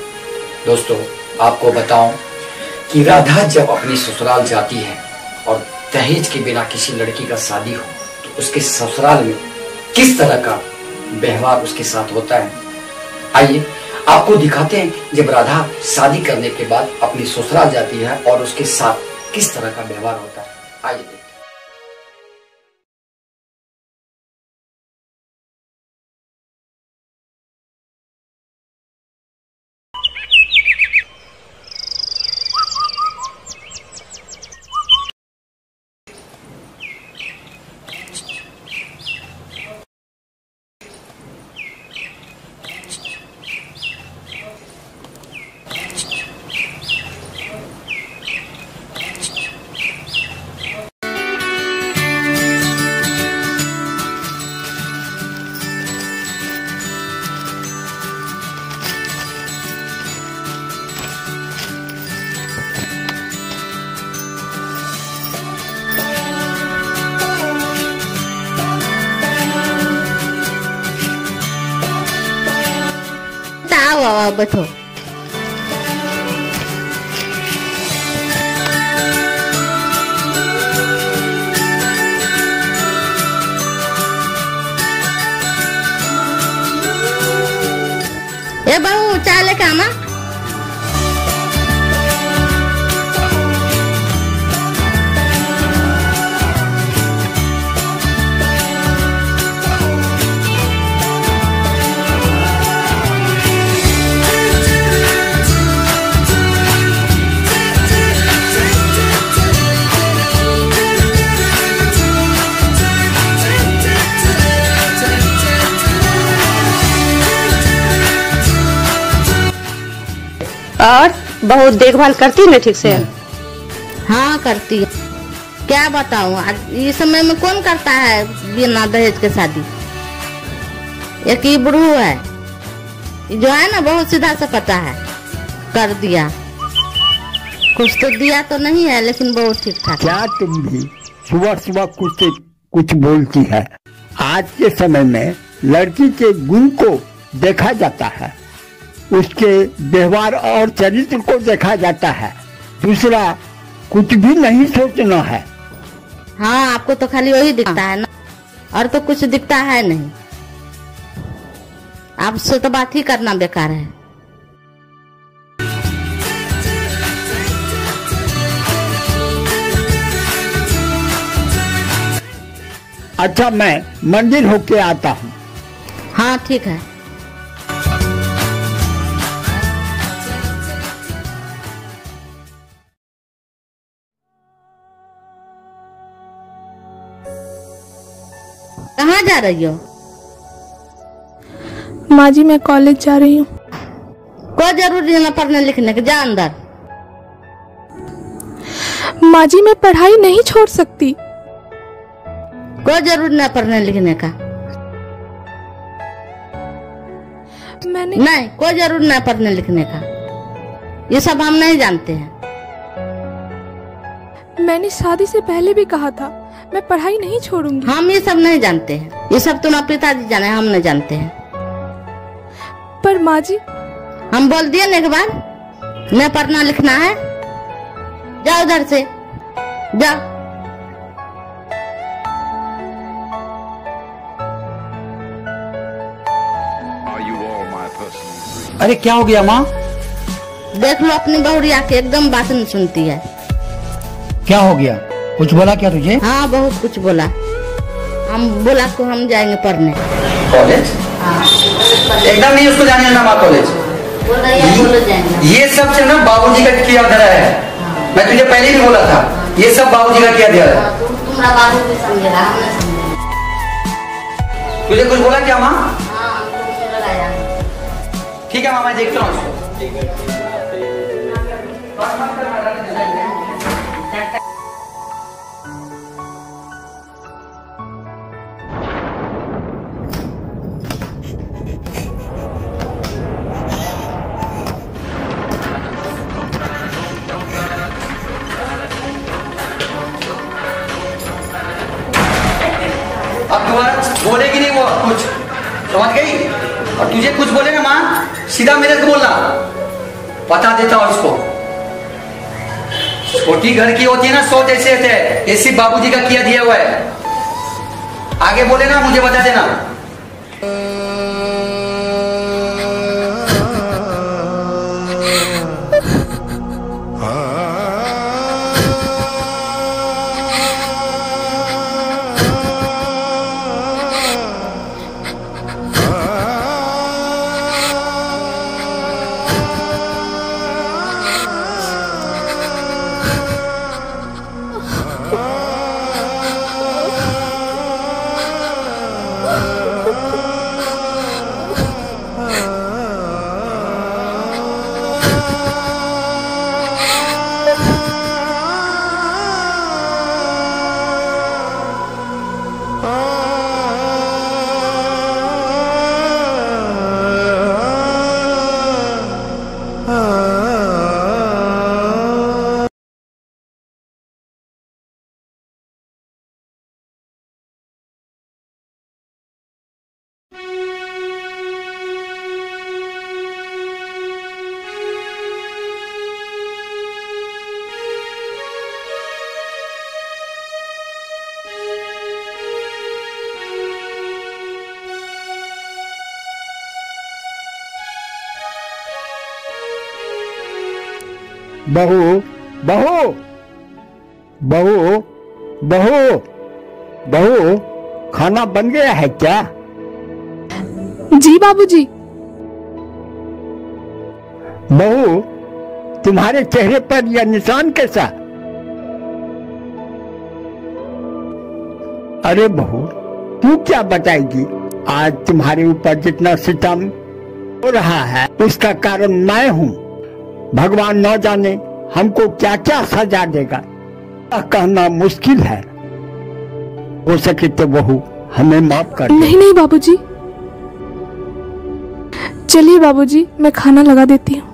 दोस्तों आपको बताऊं कि राधा जब अपनी ससुराल जाती है और दहेज के बिना किसी लड़की का शादी हो, तो उसके ससुराल में किस तरह का व्यवहार उसके साथ होता है, आइए आपको दिखाते हैं। जब राधा शादी करने के बाद अपनी ससुराल जाती है और उसके साथ किस तरह का व्यवहार होता है, आइए देखते हैं। बैठो। ए बहू चाय लेके आना। और बहुत देखभाल करती है ना ठीक से? हाँ करती है। क्या बताऊँ, आज इस समय में कौन करता है बिना दहेज के शादी। एक ही बुढ़ू है जो है ना, बहुत सीधा सा पता है, कर दिया। कुछ तो दिया तो नहीं है, लेकिन बहुत ठीक ठाक। क्या तुम भी सुबह सुबह कुछ से कुछ बोलती है? आज के समय में लड़की के गुण को देखा जाता है, उसके व्यवहार और चरित्र को देखा जाता है, दूसरा कुछ भी नहीं सोचना है। हाँ आपको तो खाली वही दिखता है ना, और तो कुछ दिखता है नहीं। आपसे तो बात ही करना बेकार है। अच्छा मैं मंदिर होके आता हूँ। हाँ ठीक है। कहाँ जा रही हो? माँ जी मैं कॉलेज जा रही हूँ। कोई जरूरी है ना पढ़ने लिखने के, जा अंदर। माँ जी मैं पढ़ाई नहीं छोड़ सकती। कोई जरूरी ना पढ़ने लिखने का। मैंने नहीं, कोई जरूरी ना पढ़ने लिखने का। ये सब हम नहीं जानते हैं। मैंने शादी से पहले भी कहा था मैं पढ़ाई नहीं छोड़ूंगी। हम ये सब नहीं जानते हैं, ये सब तुम्हारे पिताजी जाने, हम नहीं जानते हैं। पर माँ जी हम बोल दिए ना एक बार, न पढ़ना लिखना है, जाओ उधर से जाओ। अरे क्या हो गया माँ? देख लो अपनी बहुरिया के, एकदम बात नहीं सुनती है। क्या हो गया? कुछ बोला क्या तुझे? हाँ बहुत कुछ बोला। हम बोला को हम जाएंगे पढ़ने कॉलेज। एकदम नहीं उसको जाने देना माँ कॉलेज। ये सब से ना बाबूजी का किया धरा है। मैं तुझे पहले भी बोला था, ये सब बाबूजी का किया धरा है। तुम्हारा बाबू भी समझेगा, हम नहीं समझेंगे। तुझे कुछ बोला क्या माँ? ठीक है मामा, देखता हूँ उसको। अब दोबारा बोलेगी नहीं वो कुछ, समझ गई? और तुझे कुछ बोले ना माँ, सीधा मेरे को बोलना, बता देता हूँ उसको। छोटी घर की होती है ना, 100 ऐसे होते हैं, ये सिर्फ बाबूजी का किया दिया हुआ है। आगे बोले ना मुझे बता देना। बहू बहू बहू बहू बहू, खाना बन गया है क्या? जी बाबूजी। बहू, तुम्हारे चेहरे पर यह निशान कैसा? अरे बहू, तू क्या बताएगी? आज तुम्हारे ऊपर जितना सितम हो रहा है उसका कारण मैं हूँ। भगवान न जाने हमको क्या क्या सजा देगा, कहना मुश्किल है। हो सके तो बहू हमें माफ कर दे। नहीं नहीं बाबूजी, चलिए बाबूजी, मैं खाना लगा देती हूँ।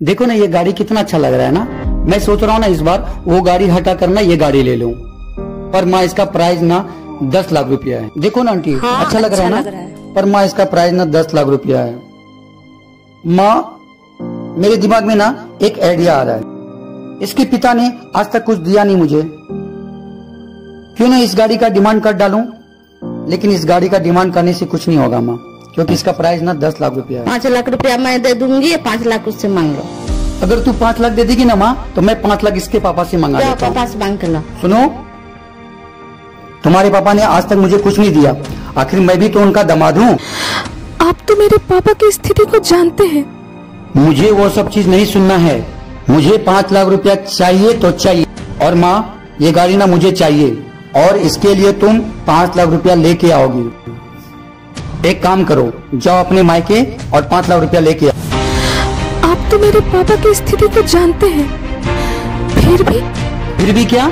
देखो ना ये गाड़ी कितना अच्छा लग रहा है ना। मैं सोच रहा हूँ ना इस बार वो गाड़ी हटा कर ना ये गाड़ी ले लूं। पर माँ इसका प्राइस ना 10 लाख रुपया है। देखो ना आंटी, हाँ, अच्छा लग रहा है ना। पर माँ इसका प्राइस ना 10 लाख रुपया है। माँ, मेरे दिमाग में ना एक आइडिया आ रहा है। इसके पिता ने आज तक कुछ दिया नहीं मुझे, क्यों ना इस गाड़ी का डिमांड कर डालूं। लेकिन इस गाड़ी का डिमांड करने से कुछ नहीं होगा माँ, क्योंकि इसका प्राइस ना 10 लाख रुपया है। 5 लाख रुपया मैं दे दूंगी, 5 लाख उससे मांग लो। अगर तू 5 लाख दे देगी ना माँ, तो मैं 5 लाख इसके पापा से मंगा लेता हूँ। पापा से मांग लो। सुनो, तुम्हारे पापा ने आज तक मुझे कुछ नहीं दिया, आखिर मैं भी तो उनका दामाद हूँ। आप तो मेरे पापा की स्थिति को जानते हैं। मुझे वो सब चीज नहीं सुनना है। मुझे 5 लाख रुपया चाहिए तो चाहिए। और माँ, ये गाड़ी ना मुझे चाहिए, और इसके लिए तुम 5 लाख रुपया लेके आओगी। एक काम करो, जाओ अपने मायके और 5 लाख रुपया लेके आओ। आप तो मेरे पापा की स्थिति को जानते हैं, फिर भी क्या?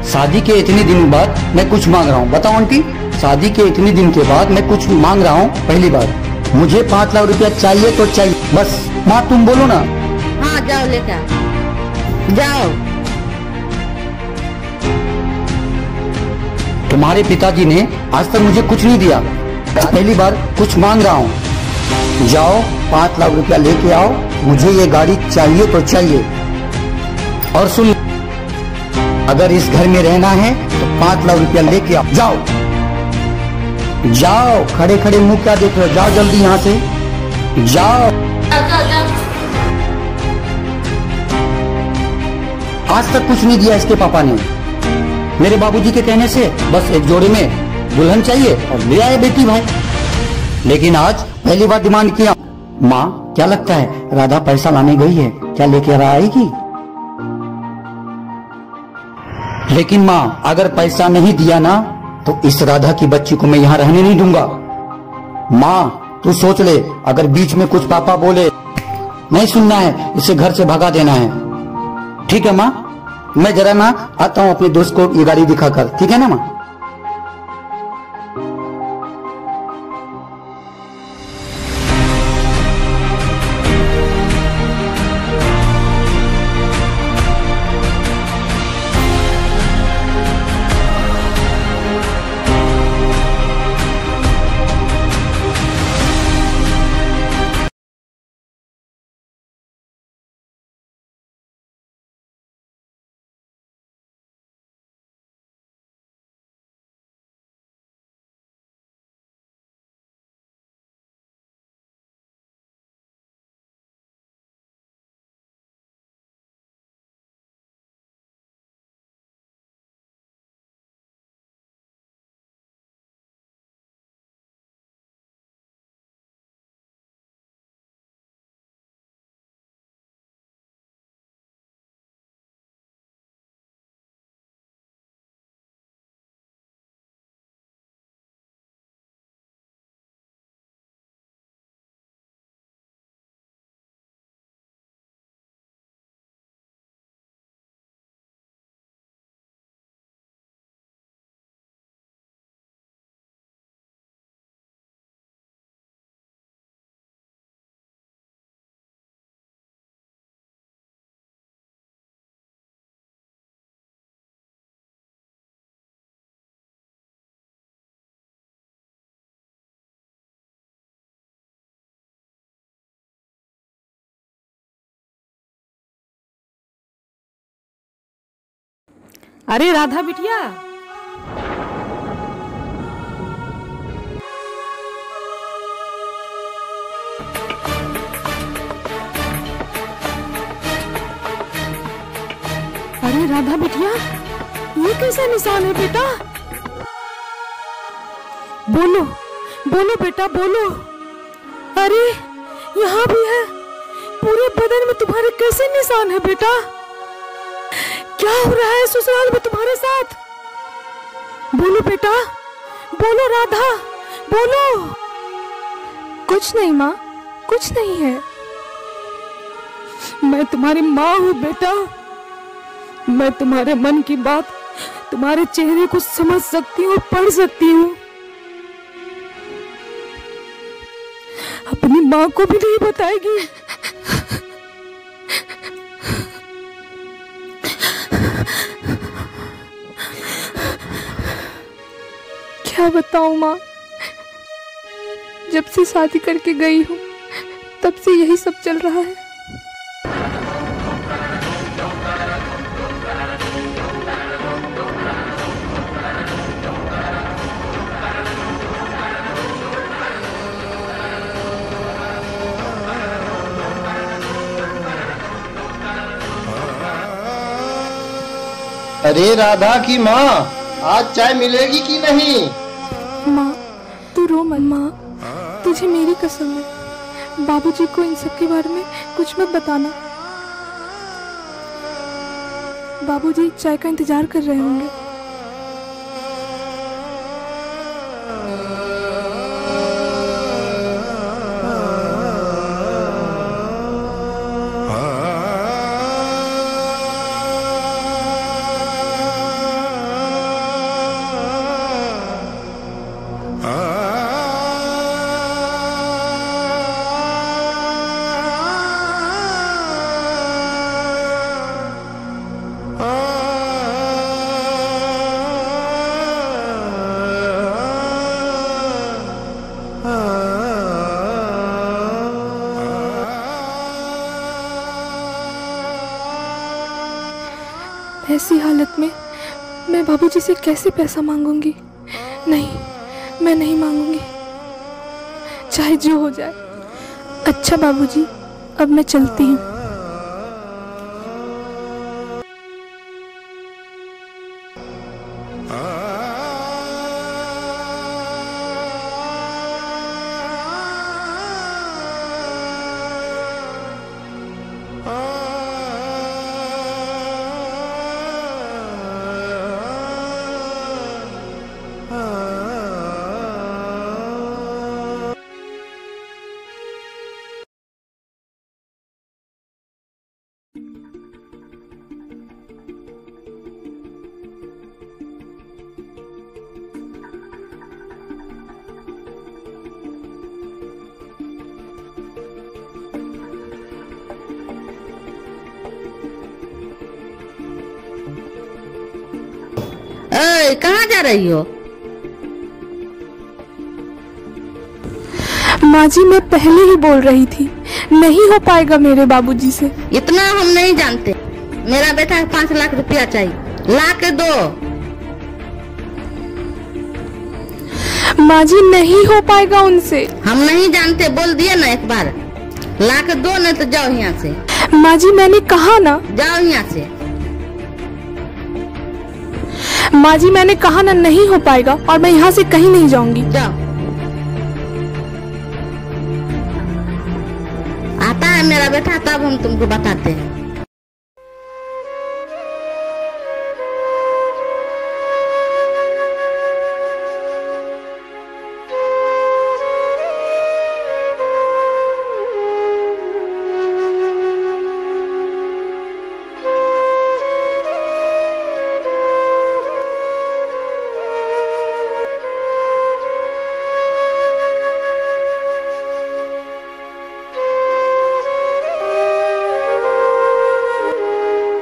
शादी के इतने दिनों बाद मैं कुछ मांग रहा हूँ। बताओ आंटी, शादी के इतने दिन के बाद मैं कुछ मांग रहा हूँ पहली बार। मुझे 5 लाख रुपया चाहिए तो चाहिए, बस। माँ तुम बोलो ना। हाँ जाओ लेके जाओ। तुम्हारे पिताजी ने आज तक मुझे कुछ नहीं दिया, पहली बार कुछ मांग रहा हूँ। जाओ 5 लाख रुपया लेके आओ, मुझे ये गाड़ी चाहिए तो चाहिए। और सुन, अगर इस घर में रहना है तो 5 लाख रुपया लेके आओ, जाओ। जाओ, खड़े खड़े मुंह क्या देख रहे हो, जाओ जल्दी यहाँ से जाओ। आज तक कुछ नहीं दिया इसके पापा ने। मेरे बाबूजी के कहने से बस एक जोड़े में दुल्हन चाहिए और ले आए बेटी भाई। लेकिन आज पहली बार डिमांड किया। माँ क्या लगता है राधा पैसा लाने गई है, क्या लेकर आएगी? लेकिन माँ अगर पैसा नहीं दिया ना तो इस राधा की बच्ची को मैं यहाँ रहने नहीं दूंगा। माँ तू सोच ले, अगर बीच में कुछ पापा बोले नहीं सुनना है, इसे घर से भगा देना है। ठीक है माँ, मैं जरा ना आता हूँ अपने दोस्त को ये गाड़ी दिखाकर, ठीक है ना माँ? अरे राधा बिटिया, अरे राधा बिटिया, ये कैसा निशान है बेटा? बोलो बोलो बेटा बोलो। अरे यहाँ भी है, पूरे बदन में तुम्हारे कैसे निशान है बेटा? क्या हो रहा है ससुराल में तुम्हारे साथ? बोलो बेटा बोलो, राधा बोलो। कुछ नहीं माँ, कुछ नहीं है। मैं तुम्हारी माँ हूँ बेटा, मैं तुम्हारे मन की बात तुम्हारे चेहरे को समझ सकती हूँ, पढ़ सकती हूँ। अपनी माँ को भी नहीं बताएगी? क्या बताऊं माँ, जब से शादी करके गई हूँ तब से यही सब चल रहा है। अरे राधा की माँ, आज चाय मिलेगी कि नहीं? माँ तू रो मत माँ, तुझे मेरी कसम है, बाबूजी को इन सब के बारे में कुछ मत बताना। बाबूजी चाय का इंतजार कर रहे होंगे। ऐसी हालत में मैं बाबूजी से कैसे पैसा मांगूंगी? नहीं, मैं नहीं मांगूंगी, चाहे जो हो जाए। अच्छा बाबूजी, अब मैं चलती हूँ। कहाँ जा रही हो? माँ जी, मैं पहले ही बोल रही थी, नहीं हो पाएगा मेरे बाबूजी से। इतना हम नहीं जानते। मेरा बेटा 5 लाख रुपया चाहिए, ला के दो। माँ जी, नहीं हो पाएगा उनसे। हम नहीं जानते, बोल दिए ना एक बार। ला के दो, नहीं तो जाओ यहाँ से। माँ जी, मैंने कहा ना, जाओ यहाँ से। माँ जी, मैंने कहा ना, नहीं हो पाएगा और मैं यहाँ से कहीं नहीं जाऊंगी। जाओ। आता है मेरा बेटा, तब हम तुमको बताते हैं।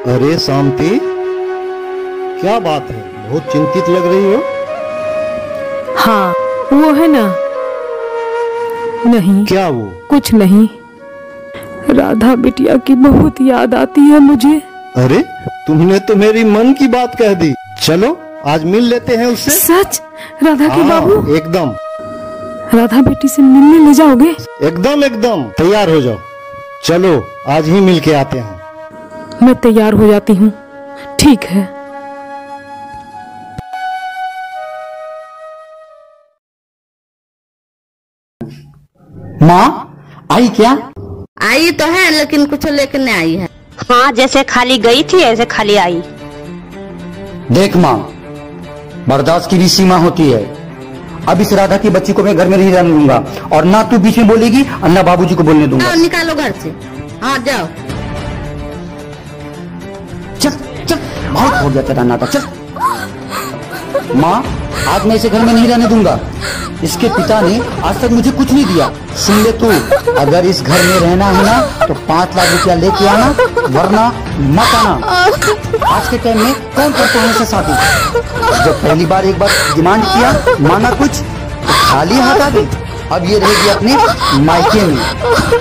अरे शांति, क्या बात है? बहुत चिंतित लग रही हो। हाँ, वो है ना। नहीं। क्या वो? कुछ नहीं। राधा बिटिया की बहुत याद आती है मुझे। अरे, तुमने तो मेरी मन की बात कह दी। चलो आज मिल लेते हैं उससे। सच? राधा के बाबू? एकदम। राधा बेटी से मिलने ले जाओगे? एकदम एकदम, तैयार हो जाओ। चलो आज ही मिल के आते हैं। मैं तैयार हो जाती हूँ। ठीक है। माँ आई क्या? आई तो है, लेकिन कुछ लेकर नहीं आई है। हाँ, जैसे खाली गई थी ऐसे खाली आई। देख माँ, बर्दाश्त की भी सीमा होती है। अब इस राधा की बच्ची को मैं घर में नहीं रहने दूंगा, और ना तू बीच में बोलेगी और ना बाबूजी को बोलने दूंगा। निकालो घर से। हाँ जाओ। चल चल, बहुत हो गया तेरा नाटक, चल। माँ, आज मैं इसे घर में नहीं रहने दूंगा। इसके पिता ने आज तक मुझे कुछ नहीं दिया। सुन ले तू, अगर इस घर में रहना है ना तो 5 लाख रुपया लेके आना, वरना मत आना। आज के टाइम में कौन करता है ऐसे शादी? जब पहली बार एक बार डिमांड किया, माना कुछ तो खाली हाथ आ गई। अब ये रहेगी अपने मायके में।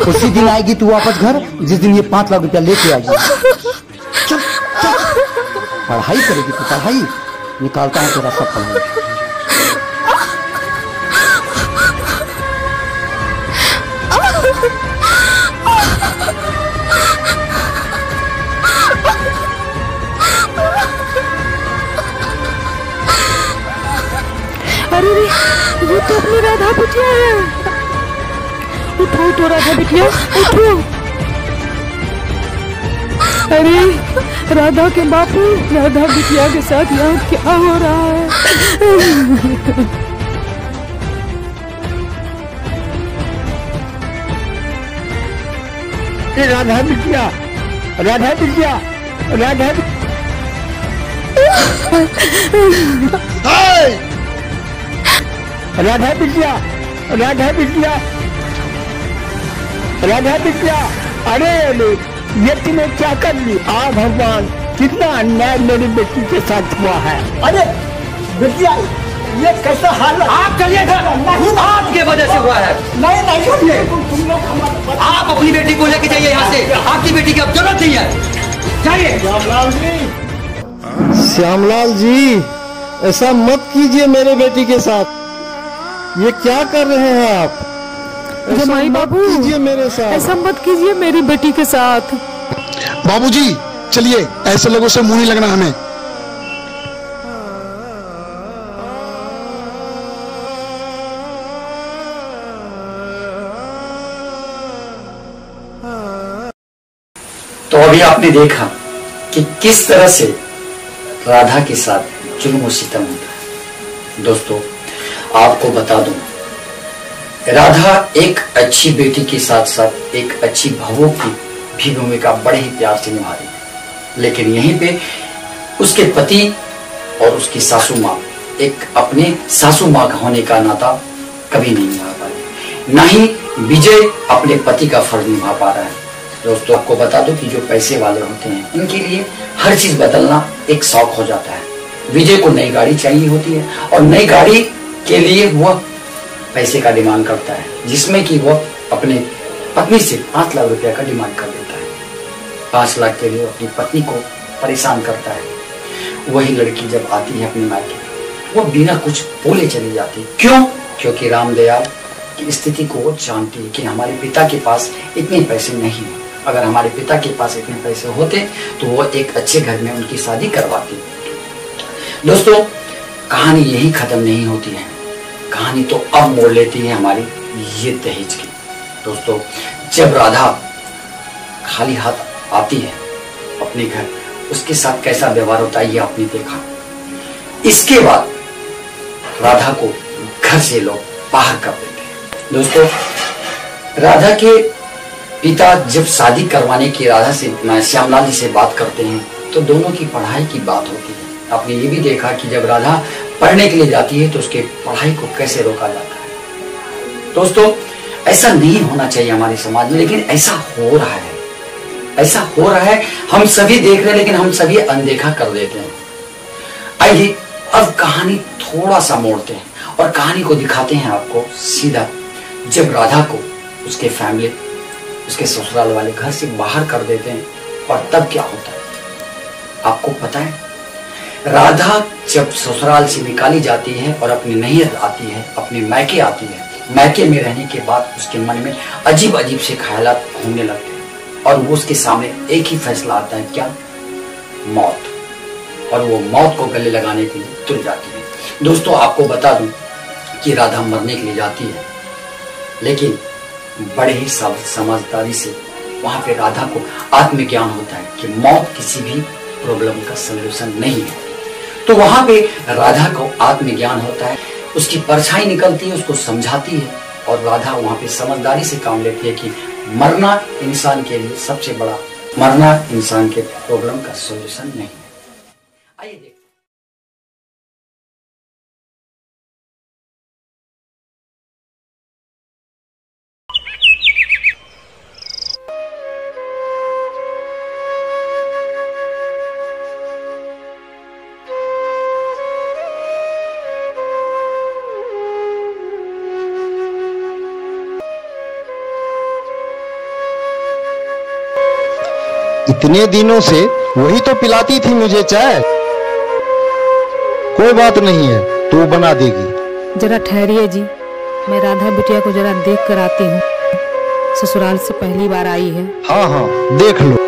उसी दिन आएगी तू वापस घर जिस दिन ये 5 लाख रुपया लेके आएगी। चल चल, पढ़ाई करेगी तू, पढ़ाई। निकालता हूँ तेरा सब पढ़ाई। अरे वो तो अपनी राधा बिटिया है। उठो उठो राधा बिटिया, उठो। अरे राधा के बापू, राधा बिटिया के साथ यहाँ क्या हो रहा है? राधा बिटिया, राधा बिटिया, राधा राधा बिटिया, राधा बिटिया, राधा बिटिया। अरे अरे, ये तूने क्या कर ली? आ भगवान, कितना अन्याय मेरी बेटी के साथ हुआ है। अरे बिटिया, ये कैसा हाल है? आप चलिए घर, आपके वजह से हुआ है। नहीं नहीं सुनिए, आप अपनी बेटी को लेके जाइए यहाँ से। आपकी बेटी की अब जरूरत नहीं है, जाइए। श्यामलाल जी, श्यामलाल जी, ऐसा मत कीजिए मेरे बेटी के साथ। ये क्या कर रहे हैं आप? ऐसा जमाई मत बाबू, कीजिए मेरे साथ। ऐसा मत कीजिए मेरी बेटी के साथ। बाबूजी चलिए, ऐसे लोगों से मुंह नहीं लगना हमें। तो अभी आपने देखा कि किस तरह से राधा के साथ जुल्म और सितम होता है। दोस्तों आपको बता दूं, राधा एक अच्छी बेटी के साथ साथ एक अच्छी बहू की भी भूमिका बड़े ही प्यार से निभा रही है, लेकिन यहीं पे उसके पति और उसकी सासू माँ एक अपने सासू माँ होने का नाता कभी नहीं निभा पा रही, ना ही विजय अपने पति का फर्ज निभा पा रहा है। दोस्तों आपको बता दो कि जो पैसे वाले होते हैं इनके लिए हर चीज बदलना एक शौक हो जाता है। विजय को नई गाड़ी चाहिए होती है और नई गाड़ी के लिए वह पैसे का डिमांड करता है, जिसमें कि वह अपने पत्नी से 5 लाख रुपया का डिमांड कर देता है। 5 लाख के लिए अपनी पत्नी को परेशान करता है। वही लड़की जब आती है अपने मायके, वो बिना कुछ बोले चली जाती है। क्यों? क्योंकि रामदयाल की स्थिति को वो जानती है कि हमारे पिता के पास इतने पैसे नहीं है। अगर हमारे पिता के पास इतने पैसे होते तो वो एक अच्छे घर में उनकी शादी करवाती। दोस्तों कहानी यही खत्म नहीं होती है, कहानी तो अब मोड़ लेती है हमारी ये दहेज की। दोस्तों जब राधा खाली हाथ आती है अपने घर, उसके साथ कैसा व्यवहार होता है ये आपने देखा। इसके बाद राधा को घर से लोग बाहर कर देते हैं। दोस्तों राधा के पिता जब शादी करवाने की राधा से श्यामलाल जी से बात करते हैं तो दोनों की पढ़ाई की बात होती है। आपने ये भी देखा कि जब राधा पढ़ने के लिए जाती है तो उसके पढ़ाई को कैसे रोका जाता है। दोस्तों ऐसा नहीं होना चाहिए हमारे समाज में, लेकिन ऐसा हो रहा है, ऐसा हो रहा है। हम सभी देख रहे हैं लेकिन हम सभी अनदेखा कर देते हैं। आइए अब कहानी थोड़ा सा मोड़ते हैं और कहानी को दिखाते हैं आपको सीधा। जब राधा को उसके फैमिली, उसके ससुराल वाले घर से बाहर कर देते हैं और तब क्या होता है आपको पता है? राधा जब ससुराल से निकाली जाती है और अपनी नैहर आती है, अपने मायके आती है, मायके में रहने के बाद उसके मन में अजीब अजीब से ख्यालात घूमने लगते हैं और वो उसके सामने एक ही फैसला आता है, क्या? मौत। और वो मौत को गले लगाने के लिए तुल जाती है। दोस्तों आपको बता दूं कि राधा मरने के लिए जाती है, लेकिन बड़े ही समझदारी से वहां पे राधा को आत्मज्ञान होता है कि मौत किसी भी प्रॉब्लम का सलूशन नहीं है। तो वहां पे राधा को आत्मज्ञान होता है, उसकी परछाई निकलती है, उसको समझाती है और राधा वहां पे समझदारी से काम लेती है कि मरना इंसान के लिए सबसे बड़ा, मरना इंसान के प्रॉब्लम का सलूशन नहीं है। आइए देखते हैं। इतने दिनों से वही तो पिलाती थी मुझे चाय। कोई बात नहीं है, तू बना देगी। जरा ठहरिए जी, मैं राधा बिटिया को जरा देख कर आती हूँ। ससुराल से पहली बार आई है। हाँ हाँ देख लो।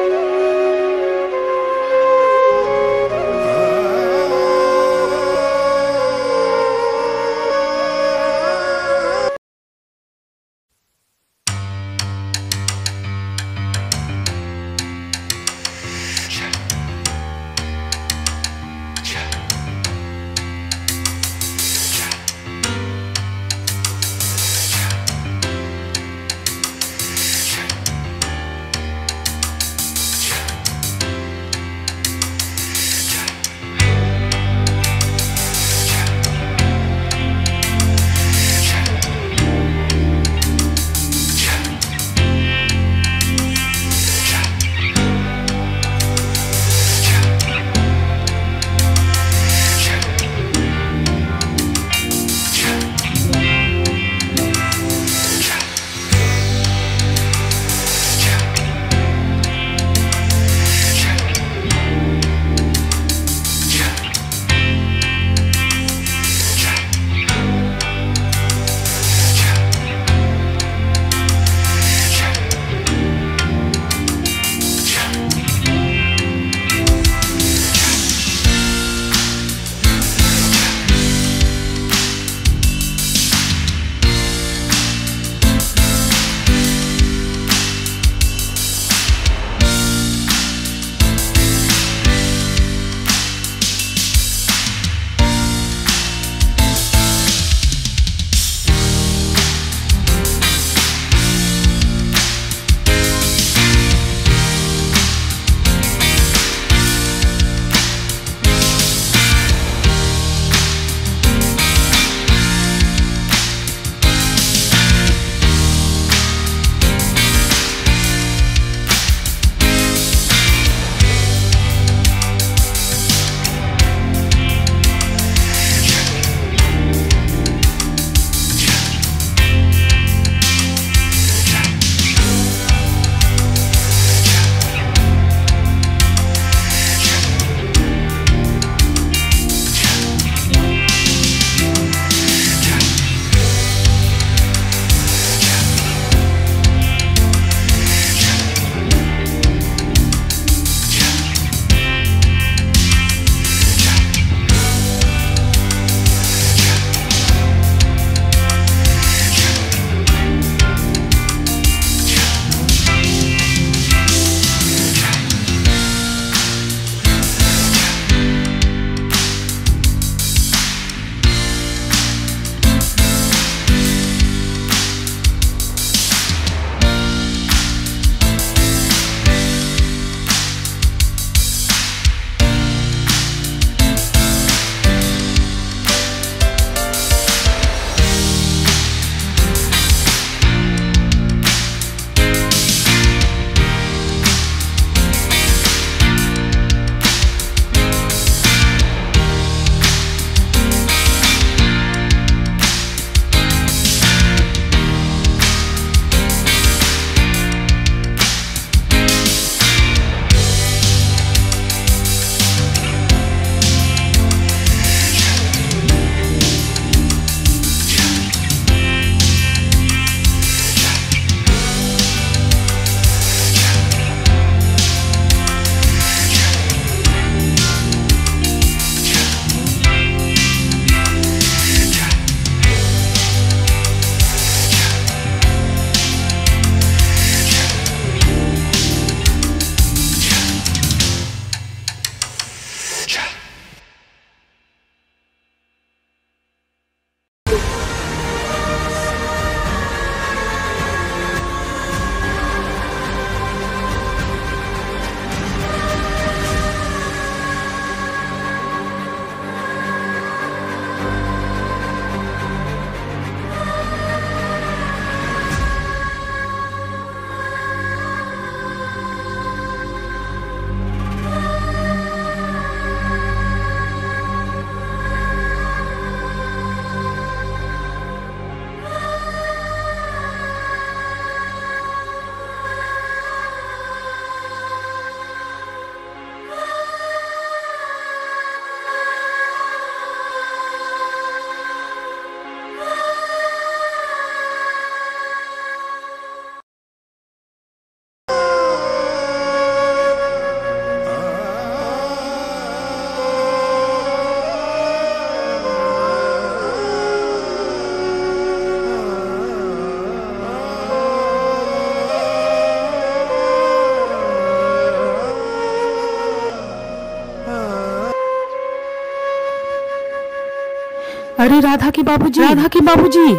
राधा की बाबूजी, राधा की बाबूजी।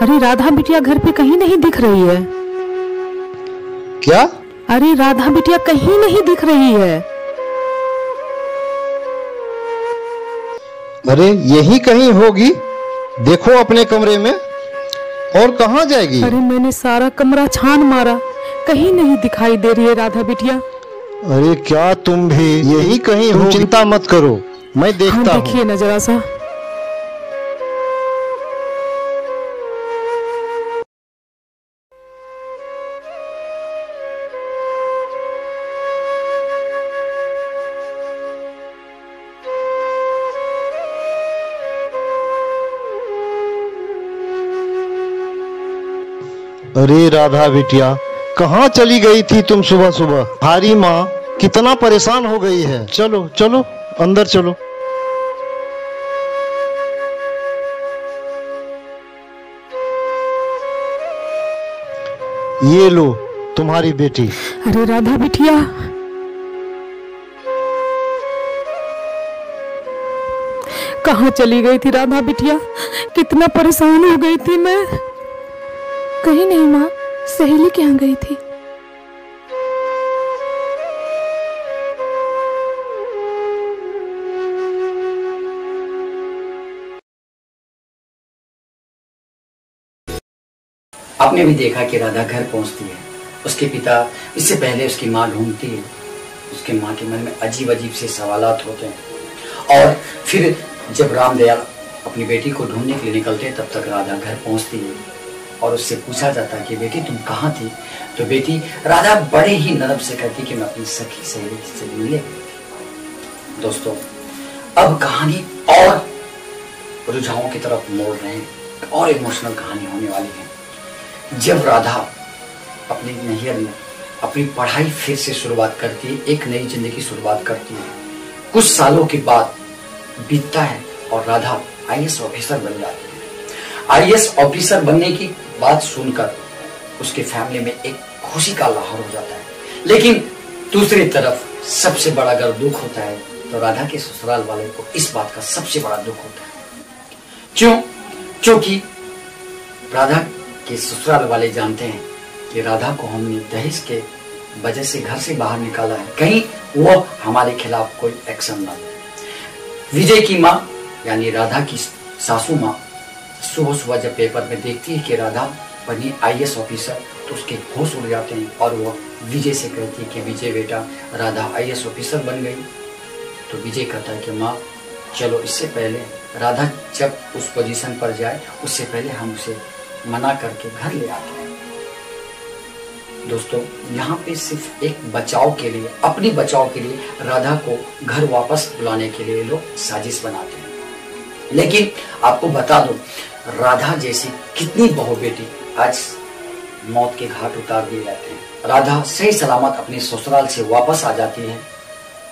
अरे राधा बिटिया घर पे कहीं नहीं दिख रही है। क्या? अरे राधा बिटिया कहीं नहीं दिख रही है। अरे यही कहीं होगी, देखो अपने कमरे में। और कहाँ जाएगी? अरे मैंने सारा कमरा छान मारा, कहीं नहीं दिखाई दे रही है राधा बिटिया। अरे क्या तुम भी यही कहीं हो? चिंता मत करो, मैं देखता हूँ। देखिए न जरा सा। अरे राधा बिटिया, कहाँ चली गई थी तुम सुबह सुबह? हमारी माँ कितना परेशान हो गई है। चलो चलो अंदर चलो। ये लो तुम्हारी बेटी। अरे राधा बिटिया, कहाँ चली गई थी राधा बिटिया? कितना परेशान हो गई थी मैं। कहीं नहीं माँ, सहेली के यहाँ गई थी। आपने भी देखा कि राधा घर पहुंचती है। उसके पिता इससे पहले उसकी माँ ढूंढती है। उसके माँ के मन में अजीब अजीब से सवालात होते हैं। और फिर जब रामदयाल अपनी बेटी को ढूंढने के लिए निकलते हैं, तब तक राधा घर पहुंचती है और उससे पूछा जाता है कि बेटी तुम कहाँ थी? तो बेटी राधा बड़े ही नरम से कहती कि मैं अपनी सखी सहेली से मिलने गई थी। दोस्तों, अब कहानी और रुझानों की तरफ मोड़ रहे हैं और इमोशनल कहानी होने वाली है। जब राधा अपनी नैहर में अपनी पढ़ाई फिर से शुरुआत करती है, एक नई जिंदगी शुरुआत करती है। कुछ सालों के बाद बीतता है और राधा आईएएस ऑफिसर बन जाती है। आईएएस ऑफिसर बनने की बात सुनकर उसके फैमिली में एक खुशी का लहर हो जाता है। लेकिन दूसरी तरफ सबसे बड़ा अगर दुख होता है तो राधा के ससुराल वाले को इस बात का सबसे बड़ा दुख होता है। क्योंकि राधा के ससुराल वाले जानते हैं कि राधा को हमने दहेज के वजह से घर से बाहर निकाला है, कहीं वो हमारे खिलाफ कोई एक्शन ना ले। विजय की माँ यानी राधा की सासू माँ सुबह सुबह जब पेपर में देखती है कि राधा बनी आईएएस ऑफिसर, तो उसके होश उड़ जाते हैं और वो विजय से कहती है कि विजय बेटा, राधा आईएएस ऑफिसर बन गई। तो विजय कहता है कि माँ चलो, इससे पहले राधा जब उस पोजीशन पर जाए उससे पहले हम उसे मना करके घर ले आते हैं। दोस्तों, यहाँ पे सिर्फ एक बचाव के लिए, अपनी बचाव के लिए राधा को घर वापस बुलाने के लिए लोग साजिश बनाते हैं। लेकिन आपको बता दो, राधा जैसी कितनी बहु बेटी आज मौत के घाट उतार दिए जाते हैं। राधा सही सलामत अपने ससुराल से वापस आ जाती है।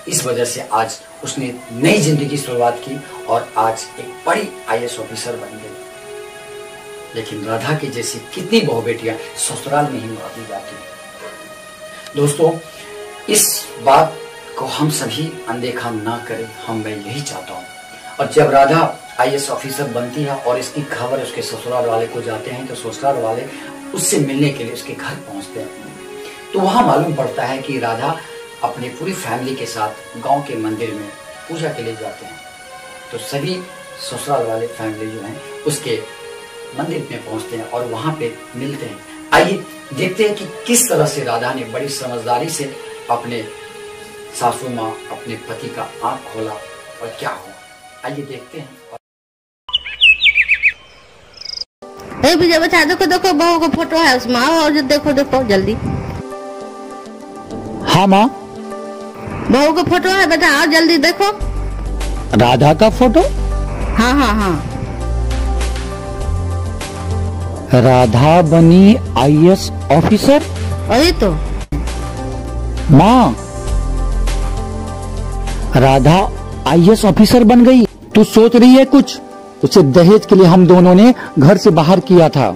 इस वजह से आज उसने नई जिंदगी शुरुआत की और आज एक बड़ी आईएएस ऑफिसर बन गई। लेकिन राधा की जैसी कितनी बहु बेटियां ससुराल में ही मार दी जाती हैं। दोस्तों, इस बात को हम सभी अनदेखा ना करें, मैं यही चाहता हूँ। और जब राधा आईएएस ऑफिसर बनती है और इसकी खबर उसके ससुराल वाले को जाते हैं, तो ससुराल वाले उससे मिलने के लिए उसके घर पहुंचते हैं। तो वहां मालूम पड़ता है कि राधा अपनी पूरी फैमिली के साथ गांव के मंदिर में पूजा के लिए जाते हैं। तो सभी ससुराल वाले फैमिली जो है उसके मंदिर में पहुंचते हैं और वहां पे मिलते हैं। आइए देखते हैं कि किस तरह से राधा ने बड़ी समझदारी से अपने सासू माँ, अपने पति का आंख खोला और क्या हुआ। आइए देखते हैं। विजय बच्चा, देखो देखो बहू का फोटो है उसमें, और देखो देखो जल्दी। हाँ माँ, बहू का फोटो है बेटा, आओ जल्दी देखो। राधा का फोटो? हाँ हाँ हाँ। राधा बनी आईएएस ऑफिसर? वही तो। माँ, राधा आईएएस ऑफिसर बन गई। तू सोच रही है कुछ? उसे दहेज के लिए हम दोनों ने घर से बाहर किया था।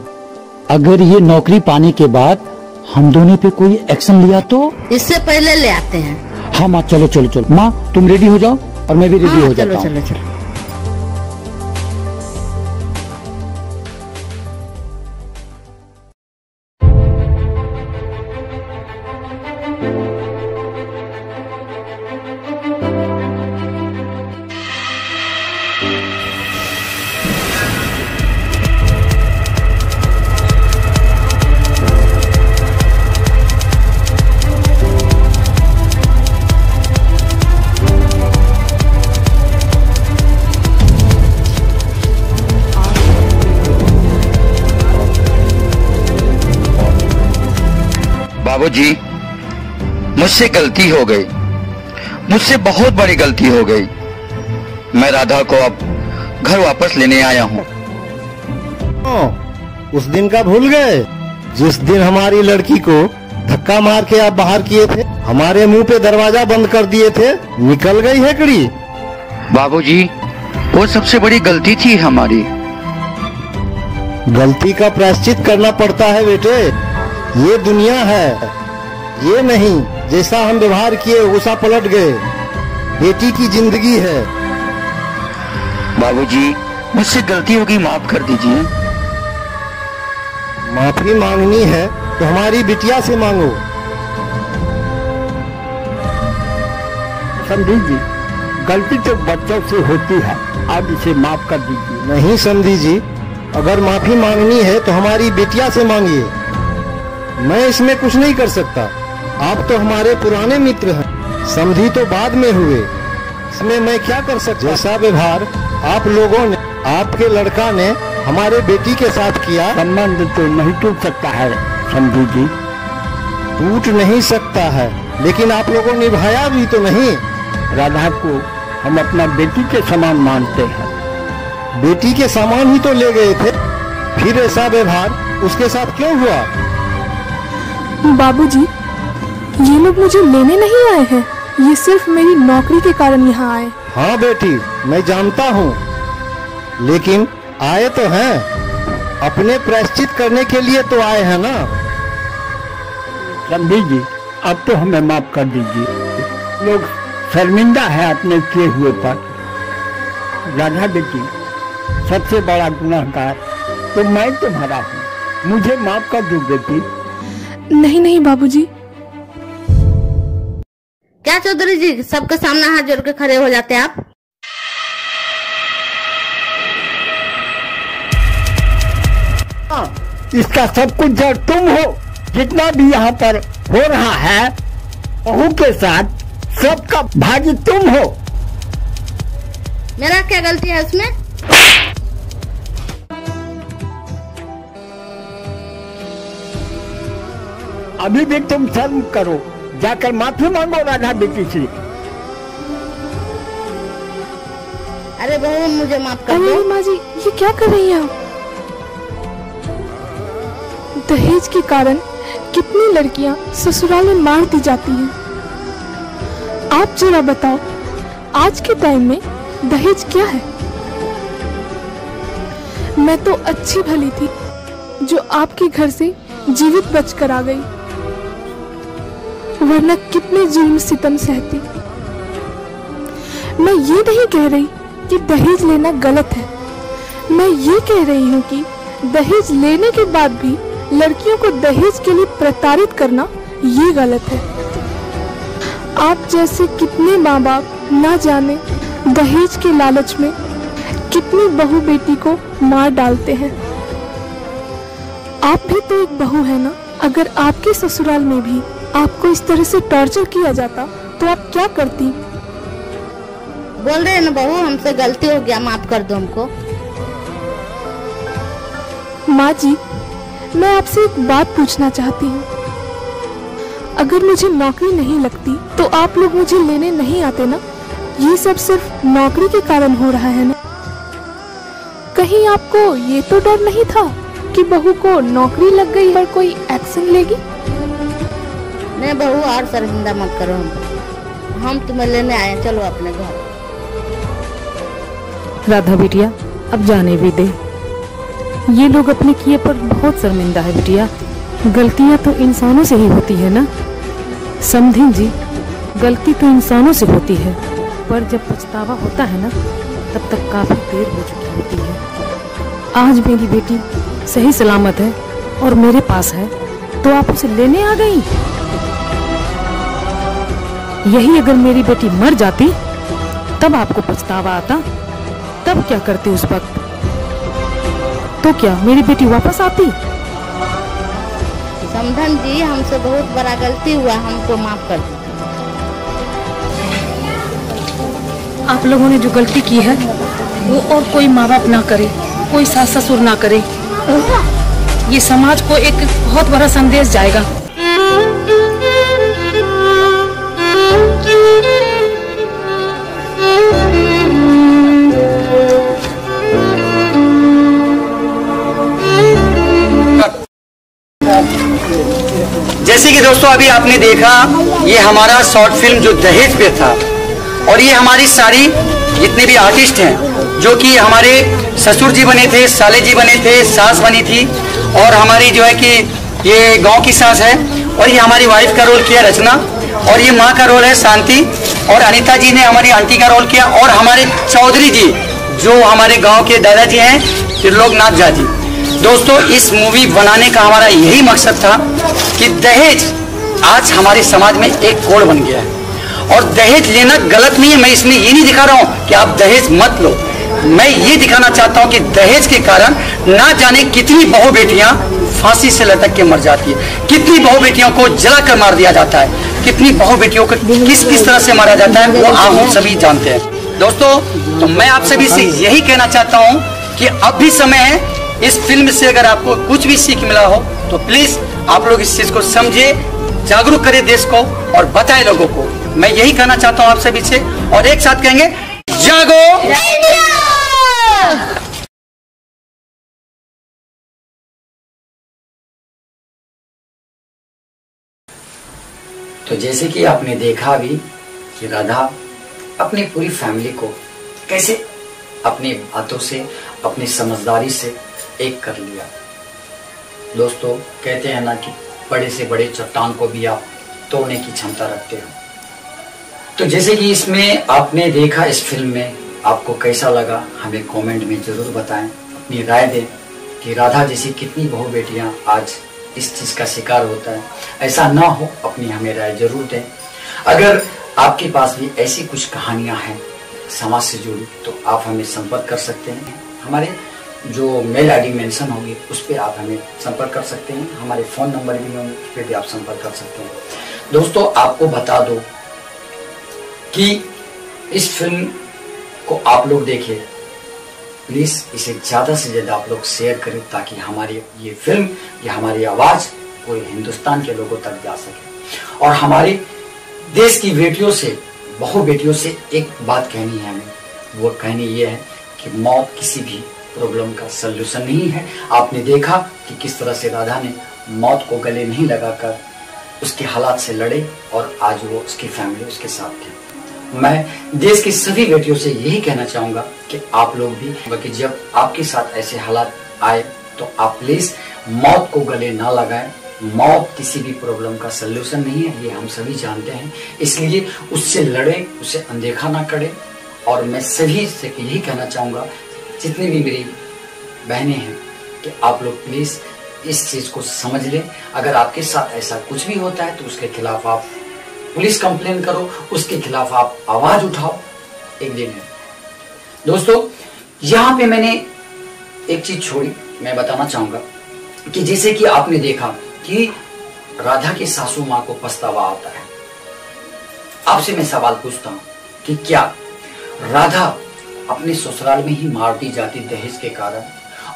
अगर ये नौकरी पाने के बाद हम दोनों पे कोई एक्शन लिया तो? इससे पहले ले आते हैं। हाँ माँ, चलो चलो चलो। माँ तुम रेडी हो जाओ और मैं भी रेडी हो जाता हूँ। चलो चलो चलो। बाबूजी, मुझसे गलती हो गई, मुझसे बहुत बड़ी गलती हो गई। मैं राधा को अब घर वापस लेने आया हूँ। उस दिन का भूल गए जिस दिन हमारी लड़की को धक्का मार के आप बाहर किए थे, हमारे मुंह पे दरवाजा बंद कर दिए थे, निकल गई हेकड़ी। बाबूजी, वो सबसे बड़ी गलती थी हमारी। गलती का प्रायश्चित करना पड़ता है बेटे, ये दुनिया है, ये नहीं जैसा हम व्यवहार किए उसा पलट गए। बेटी की जिंदगी है। बाबूजी, मुझसे गलती होगी, माफ कर दीजिए। माफी मांगनी है तो हमारी बिटिया से मांगो। समझी जी, गलती तो बच्चों से होती है, आप इसे माफ कर दीजिए। नहीं समझी जी, अगर माफी मांगनी है तो हमारी बिटिया से मांगिए। मैं इसमें कुछ नहीं कर सकता, आप तो हमारे पुराने मित्र हैं, समझी तो बाद में हुए, इसमें मैं क्या कर सकता। जैसा व्यवहार आप लोगों ने, आपके लड़का ने हमारे बेटी के साथ किया, संबंध तो नहीं टूट सकता है समझी जी। टूट नहीं सकता है, लेकिन आप लोगों ने निभाया भी तो नहीं। राधा को हम अपना बेटी के समान मानते हैं। बेटी के सामान ही तो ले गए थे, फिर ऐसा व्यवहार उसके साथ क्यों हुआ? बाबूजी, ये लोग मुझे लेने नहीं आए हैं, ये सिर्फ मेरी नौकरी के कारण यहाँ आए। हाँ बेटी, मैं जानता हूँ, लेकिन आए तो हैं, अपने प्रायश्चित करने के लिए तो आए हैं ना। समझी जी, अब तो हमें माफ कर दीजिए, लोग शर्मिंदा है अपने किए हुए पर। राधा बेटी, सबसे बड़ा गुनहगार तो मैं तुम्हारा हूँ, मुझे माफ कर दो बेटी। नहीं नहीं बाबूजी। क्या चौधरी जी, सबके सामने हाथ जोड़ के खड़े हो जाते हैं आप? इसका सब कुछ जड़ तुम हो, जितना भी यहाँ पर हो रहा है बहू के साथ, सबका भागी तुम हो। मेरा क्या गलती है उसमें? अभी भी तुम शर्म करो, जाकर माफी मांगो राधा बेटी से। अरे बहू, मुझे माफ कर दो। माँ जी, ये क्या कर रही हैं आप? दहेज के कारण कितनी लड़कियां ससुराल में मार दी जाती हैं। आप जरा बताओ, आज के टाइम में दहेज क्या है? मैं तो अच्छी भली थी जो आपके घर से जीवित बचकर आ गई, वरना कितने जुल्म सितम सहती। मैं ये नहीं कह रही कि दहेज लेना गलत है, मैं ये कह रही हूँ कि दहेज लेने के बाद भी लड़कियों को दहेज के लिए प्रताड़ित करना ये गलत है। आप जैसे कितने माँ बाप ना जाने दहेज के लालच में कितनी बहू बेटी को मार डालते हैं। आप भी तो एक बहू है ना, अगर आपके ससुराल में भी आपको इस तरह से टॉर्चर किया जाता तो आप क्या करती? बोल रहे हैं ना बहू, हमसे गलती हो गया, माफ कर दो हमको। माँ जी, मैं आपसे एक बात पूछना चाहती हूँ। अगर मुझे नौकरी नहीं लगती तो आप लोग मुझे लेने नहीं आते ना? ये सब सिर्फ नौकरी के कारण हो रहा है ना? कहीं आपको ये तो डर नहीं था कि बहू को नौकरी लग गई पर कोई एक्शन लेगी? नहीं बहू, और शर्मिंदा मत करो हमको, हम तुम्हें लेने आए, चलो अपने घर। राधा बिटिया, अब जाने भी दे, ये लोग अपने किए पर बहुत शर्मिंदा है बिटिया। गलतियां तो इंसानों से ही होती है ना, समझी जी, गलती तो इंसानों से होती है, पर जब पछतावा होता है ना, तब तक काफी देर हो चुकी होती है। आज मेरी बेटी सही सलामत है और मेरे पास है, तो आप उसे लेने आ गई। यही अगर मेरी बेटी मर जाती तब आपको पछतावा आता, तब क्या करते उस वक्त? तो क्या मेरी बेटी वापस आती? समधन जी, हमसे बहुत बड़ा गलती हुआ, हमको माफ कर दीजिए। आप लोगों ने जो गलती की है वो और कोई माँ बाप ना करे, कोई सास ससुर ना करे। ये समाज को एक बहुत बड़ा संदेश जाएगा। जैसे कि दोस्तों अभी आपने देखा, ये हमारा शॉर्ट फिल्म जो दहेज पे था, और ये हमारी सारी जितने भी आर्टिस्ट हैं, जो कि हमारे ससुर जी बने थे, साले जी बने थे, सास बनी थी, और हमारी जो है कि ये गांव की सास है, और ये हमारी वाइफ का रोल किया रचना, और ये माँ का रोल है शांति, और अनीता जी ने हमारी आंटी का रोल किया, और हमारे चौधरी जी जो हमारे गाँव के दादाजी हैं, त्रिलोकनाथ झा जी। दोस्तों, इस मूवी बनाने का हमारा यही मकसद था कि दहेज आज हमारे समाज में एक कोड बन गया है, और दहेज लेना गलत नहीं है। मैं इसमें ये नहीं दिखा रहा हूँ कि आप दहेज मत लो, मैं ये दिखाना चाहता हूँ कि दहेज के कारण ना जाने कितनी बहु बेटियां फांसी से लटक के मर जाती है, कितनी बहु बेटियों को जलाकर मार दिया जाता है, कितनी बहु बेटियों को किस किस तरह से मारा जाता है, वो आप सभी जानते हैं। दोस्तों, तो मैं आप सभी से यही कहना चाहता हूँ कि अब भी समय है, इस फिल्म से अगर आपको कुछ भी सीख मिला हो तो प्लीज आप लोग इस चीज को समझे, जागरूक करें देश को और बताएं लोगों को। मैं यही कहना चाहता हूं आप सभी से, और एक साथ कहेंगे जागो। तो जैसे कि आपने देखा अभी कि राधा अपनी पूरी फैमिली को कैसे अपनी बातों से, अपनी समझदारी से एक कर लिया। दोस्तों, कहते हैं ना कि बड़े से बड़े चट्टान को भी आप तोड़ने की क्षमता रखते हो। तो जैसे कि इसमें आपने देखा, इस फिल्म में आपको कैसा लगा हमें कमेंट में जरूर बताएं, अपनी राय दें कि राधा जैसी कितनी बहु बेटियां आज इस चीज का शिकार होता है। ऐसा ना हो, अपनी हमें राय जरूर दें। अगर आपके पास भी ऐसी कुछ कहानियां हैं समाज से जुड़ी तो आप हमें संपर्क कर सकते हैं। हमारे जो मेल आईडी मेंशन होगी उस पर आप हमें संपर्क कर सकते हैं। हमारे फोन नंबर भी होंगे, उस पर भी आप संपर्क कर सकते हैं। दोस्तों, आपको बता दो कि इस फिल्म को आप लोग देखिए, प्लीज इसे ज्यादा से ज्यादा आप लोग शेयर करें, ताकि हमारी ये फिल्म, ये हमारी आवाज पूरे हिंदुस्तान के लोगों तक जा सके। और हमारे देश की बेटियों से, बहु बेटियों से एक बात कहनी है हमें, वो कहनी ये है कि मौत किसी भी प्रॉब्लम का सलूशन नहीं है। आपने देखा कि किस तरह से राधा ने मौत को गले नहीं लगाकर उसके हालात से लड़े, और आज वो उसकी फैमिली उसके साथ थी। मैं देश की सभी बेटियों से यही कहना चाहूंगा कि आप लोग भी, कि जब आपके साथ ऐसे हालात आए तो आप प्लीज मौत को गले ना लगाएं। मौत किसी भी प्रॉब्लम का सलूशन नहीं है, ये हम सभी जानते हैं, इसलिए उससे लड़े, उसे अनदेखा ना करें। और मैं सभी से यही कहना चाहूंगा, जितनी भी मेरी बहनें हैं, कि आप लोग प्लीज इस चीज को समझ लें। अगर आपके साथ ऐसा कुछ भी होता है तो उसके खिलाफ आप पुलिस कंप्लेन करो, उसके खिलाफ आप आवाज उठाओ, एक दिन है। दोस्तों, यहाँ पे मैंने एक चीज छोड़ी, मैं बताना चाहूंगा कि जैसे कि आपने देखा कि राधा की सासू माँ को पछतावा आता है। आपसे मैं सवाल पूछता हूँ कि क्या राधा अपने ससुराल में ही मार दी जाती दहेज के कारण,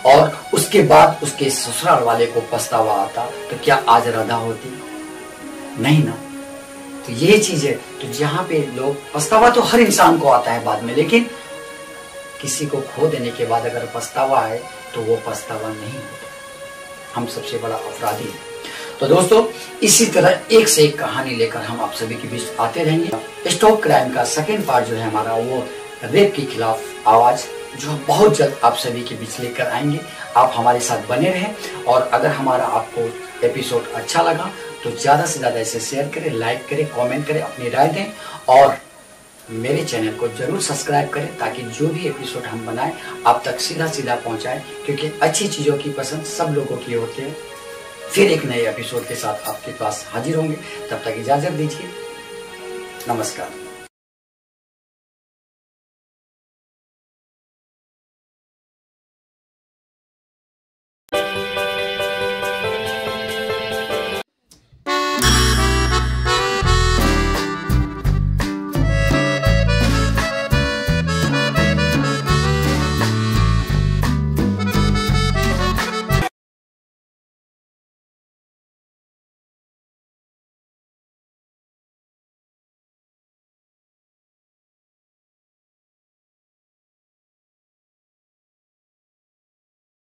और उसके बाद उसके ससुराल वाले को पछतावा आता, तो क्या आज राधा होती? नहीं ना। तो ये चीज है, तो जहां पे लोग, पछतावा तो हर इंसान को आता है बाद में, लेकिन किसी को खो देने के बाद अगर पछतावा है तो वो पछतावा नहीं होता। हम सबसे बड़ा अपराधी है। तो दोस्तों, इसी तरह एक से एक कहानी लेकर हम आप सभी के बीच आते रहेंगे। स्टॉप क्राइम का सेकेंड पार्ट जो है हमारा, वो रेप के खिलाफ आवाज, जो हम बहुत जल्द आप सभी के बीच लेकर आएंगे। आप हमारे साथ बने रहें, और अगर हमारा आपको एपिसोड अच्छा लगा तो ज्यादा से ज्यादा इसे शेयर करें, लाइक करें, कमेंट करें, अपनी राय दें, और मेरे चैनल को जरूर सब्सक्राइब करें, ताकि जो भी एपिसोड हम बनाएं आप तक सीधा सीधा पहुंचाएं, क्योंकि अच्छी चीजों की पसंद सब लोगों की होती है। फिर एक नए एपिसोड के साथ आपके पास हाजिर होंगे, तब तक इजाजत दीजिए। नमस्कार।